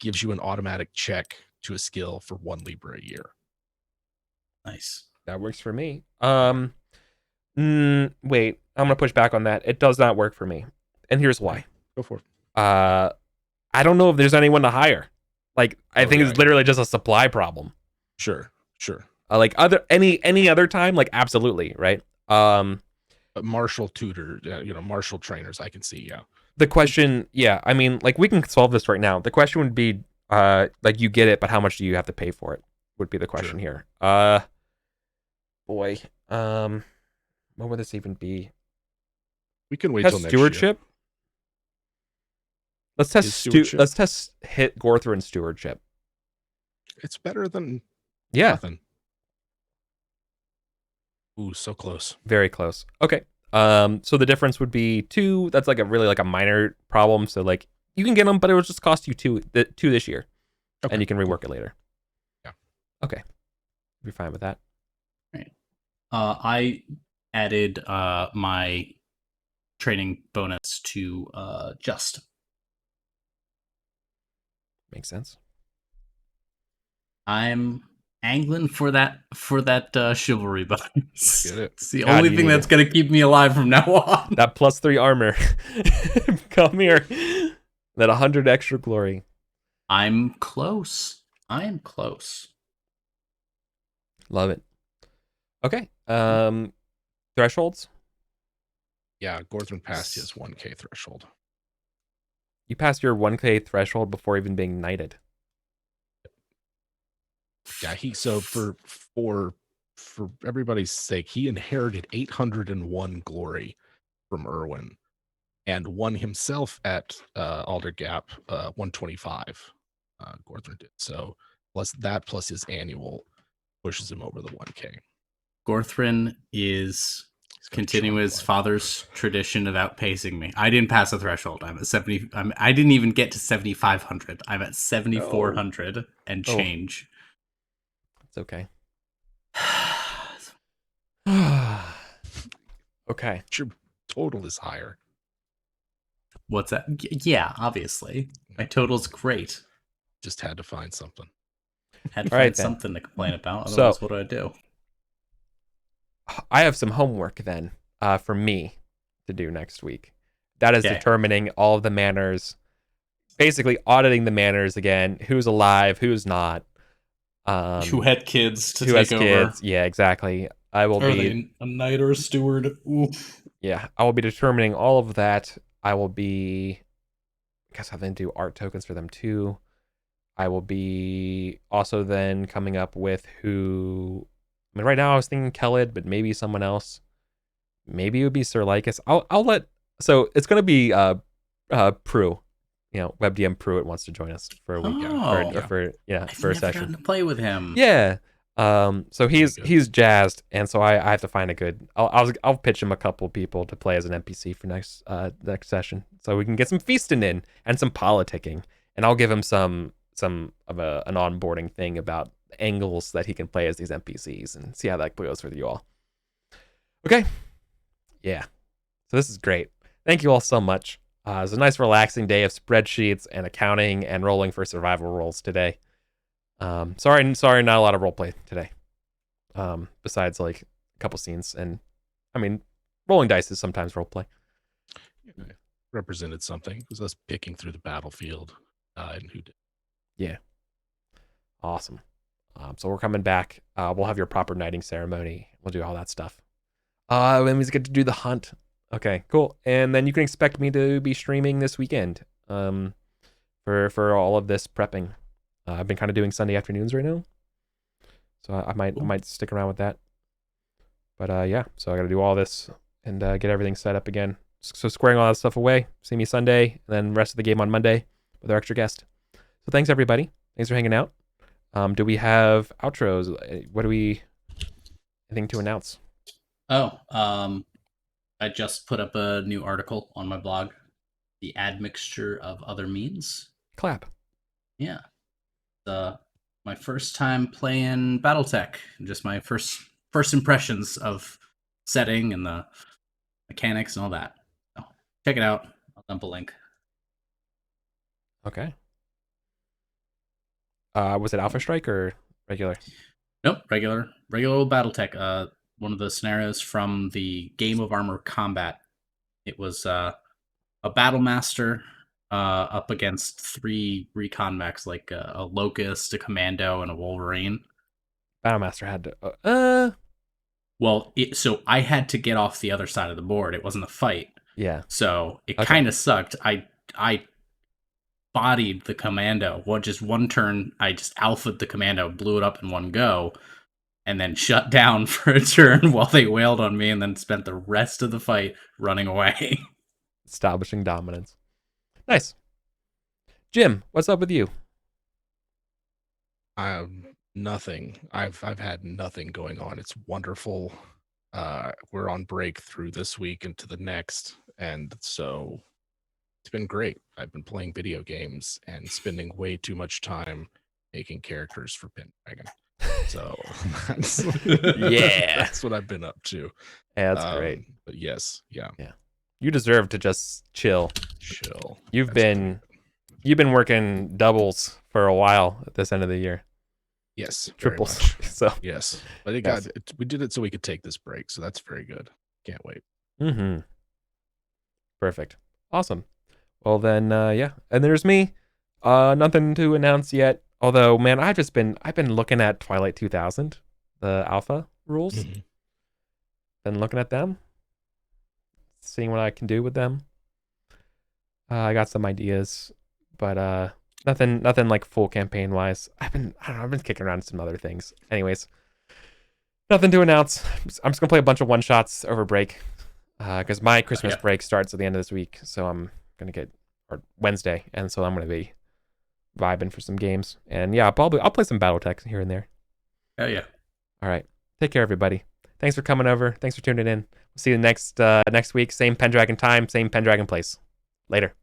gives you an automatic check to a skill for 1 Libra a year. Nice. That works for me. Wait, I'm gonna push back on that. It does not work for me, and here's why. Go for it. I don't know if there's anyone to hire. Like, I think it's literally just a supply problem. Sure. Like any other time, like absolutely, right? But martial tutor, martial trainers, I can see. Yeah. The question, I mean, like we can solve this right now. The question would be, like you get it, but how much do you have to pay for it? Would be the question here. Boy, what would this even be? We can wait till next stewardship. Year. Let's test let's test hit Gorthrin stewardship. It's better than nothing. Ooh, so close. Very close. Okay. So the difference would be 2. That's like a minor problem. So like you can get them, but it will just cost you 2 this year, and you can rework it later. Yeah. Okay. You're fine with that. Right. I added my training bonus to just. Makes sense. I'm angling for that chivalry bonus. Get it. It's the only thing that's gonna keep me alive from now on. That +3 armor. Come here. That 100 extra glory. I'm close. I am close. Love it. Okay. Thresholds? Yeah, Gorthrin passed his 1K threshold. You passed your 1K threshold before even being knighted. Yeah, for everybody's sake, he inherited 801 glory from Irwin, and won himself at Alder Gap 125. Gorthrin did. So plus his annual pushes him over the 1K. Gorthrin is continuing his father's tradition of outpacing me. I didn't pass the threshold. I'm at 70. I didn't even get to 7,500. I'm at 7,400 and change. It's okay. Okay. Your total is higher. What's that? Yeah, obviously. My total's great. Just had to find something. Had to find something to complain about. Otherwise, what do I do? I have some homework then for me to do next week. That is determining all of the manors, basically auditing the manors again, who's alive, who's not. Who had kids to take over. Yeah, exactly. I will Are be they a knight or a steward? Oof. Yeah, I will be determining all of that. I will be, I guess I'll then do art tokens for them too. I will be also then coming up with who. I mean, right now I was thinking Kelid, but maybe someone else. Maybe it would be Sir Lycus. I'll let. So it's gonna be Prue, WebDM Pruitt wants to join us for a week for I've a never session. gotten to play with him. Yeah. So he's jazzed, and so I have to find a good. I'll pitch him a couple people to play as an NPC for next session, so we can get some feasting in and some politicking, and I'll give him some of an onboarding thing about angles that he can play as these NPCs and see how that goes for you all. Okay. Yeah. So this is great. Thank you all so much. It was a nice relaxing day of spreadsheets and accounting and rolling for survival rolls today. Sorry, not a lot of roleplay today. Besides like a couple scenes, and I mean, rolling dice is sometimes roleplay. Represented something. It was us picking through the battlefield, and who did. Yeah. Awesome. So we're coming back. We'll have your proper knighting ceremony. We'll do all that stuff. Then we get to do the hunt. Okay, cool. And then you can expect me to be streaming this weekend. For all of this prepping. I've been kind of doing Sunday afternoons right now, so I might stick around with that. But yeah, so I got to do all this and get everything set up again. So squaring all that stuff away. See me Sunday, and then rest of the game on Monday with our extra guest. So thanks everybody. Thanks for hanging out. Do we have outros? What do we? Anything to announce? I just put up a new article on my blog. The admixture of other means. Clap. Yeah. My first time playing BattleTech. Just my first impressions of setting and the mechanics and all that. So check it out. I'll dump a link. Okay. Was it Alpha Strike or regular? Nope, regular old BattleTech. One of the scenarios from the Game of Armor Combat. It was a battle master up against 3 recon mechs, like a Locust, a Commando, and a Wolverine. Battlemaster had to. Well, so I had to get off the other side of the board. It wasn't a fight. Yeah. So it kind of sucked. I bodied the Commando. Just one turn, I just alpha'd the Commando, blew it up in one go, and then shut down for a turn while they wailed on me, and then spent the rest of the fight running away. Establishing dominance. Nice. Jim, what's up with you? Nothing. I've had nothing going on. It's wonderful. We're on break through this week into the next, and so it's been great. I've been playing video games and spending way too much time making characters for Pendragon. So that's what I've been up to. Yeah, that's great. But yes, yeah. You deserve to just chill. You've been working doubles for a while at this end of the year. Yes, triples. So yes, but we did it so we could take this break. So that's very good. Can't wait. Mm-hmm. Perfect. Awesome. Well then, yeah. And there's me. Nothing to announce yet. Although, man, I've been looking at Twilight 2000, the alpha rules. Mm-hmm. Been looking at them, seeing what I can do with them. I got some ideas, but nothing like full campaign wise. I've been kicking around some other things. Anyways, nothing to announce. I'm just gonna play a bunch of one shots over break, because my Christmas break starts at the end of this week. So I'm gonna Wednesday, and so I'm gonna be vibing for some games. And yeah, I'll play some BattleTech here and there. Oh yeah. All right. Take care, everybody. Thanks for coming over. Thanks for tuning in. We'll see you next week. Same Pendragon time, same Pendragon place. Later.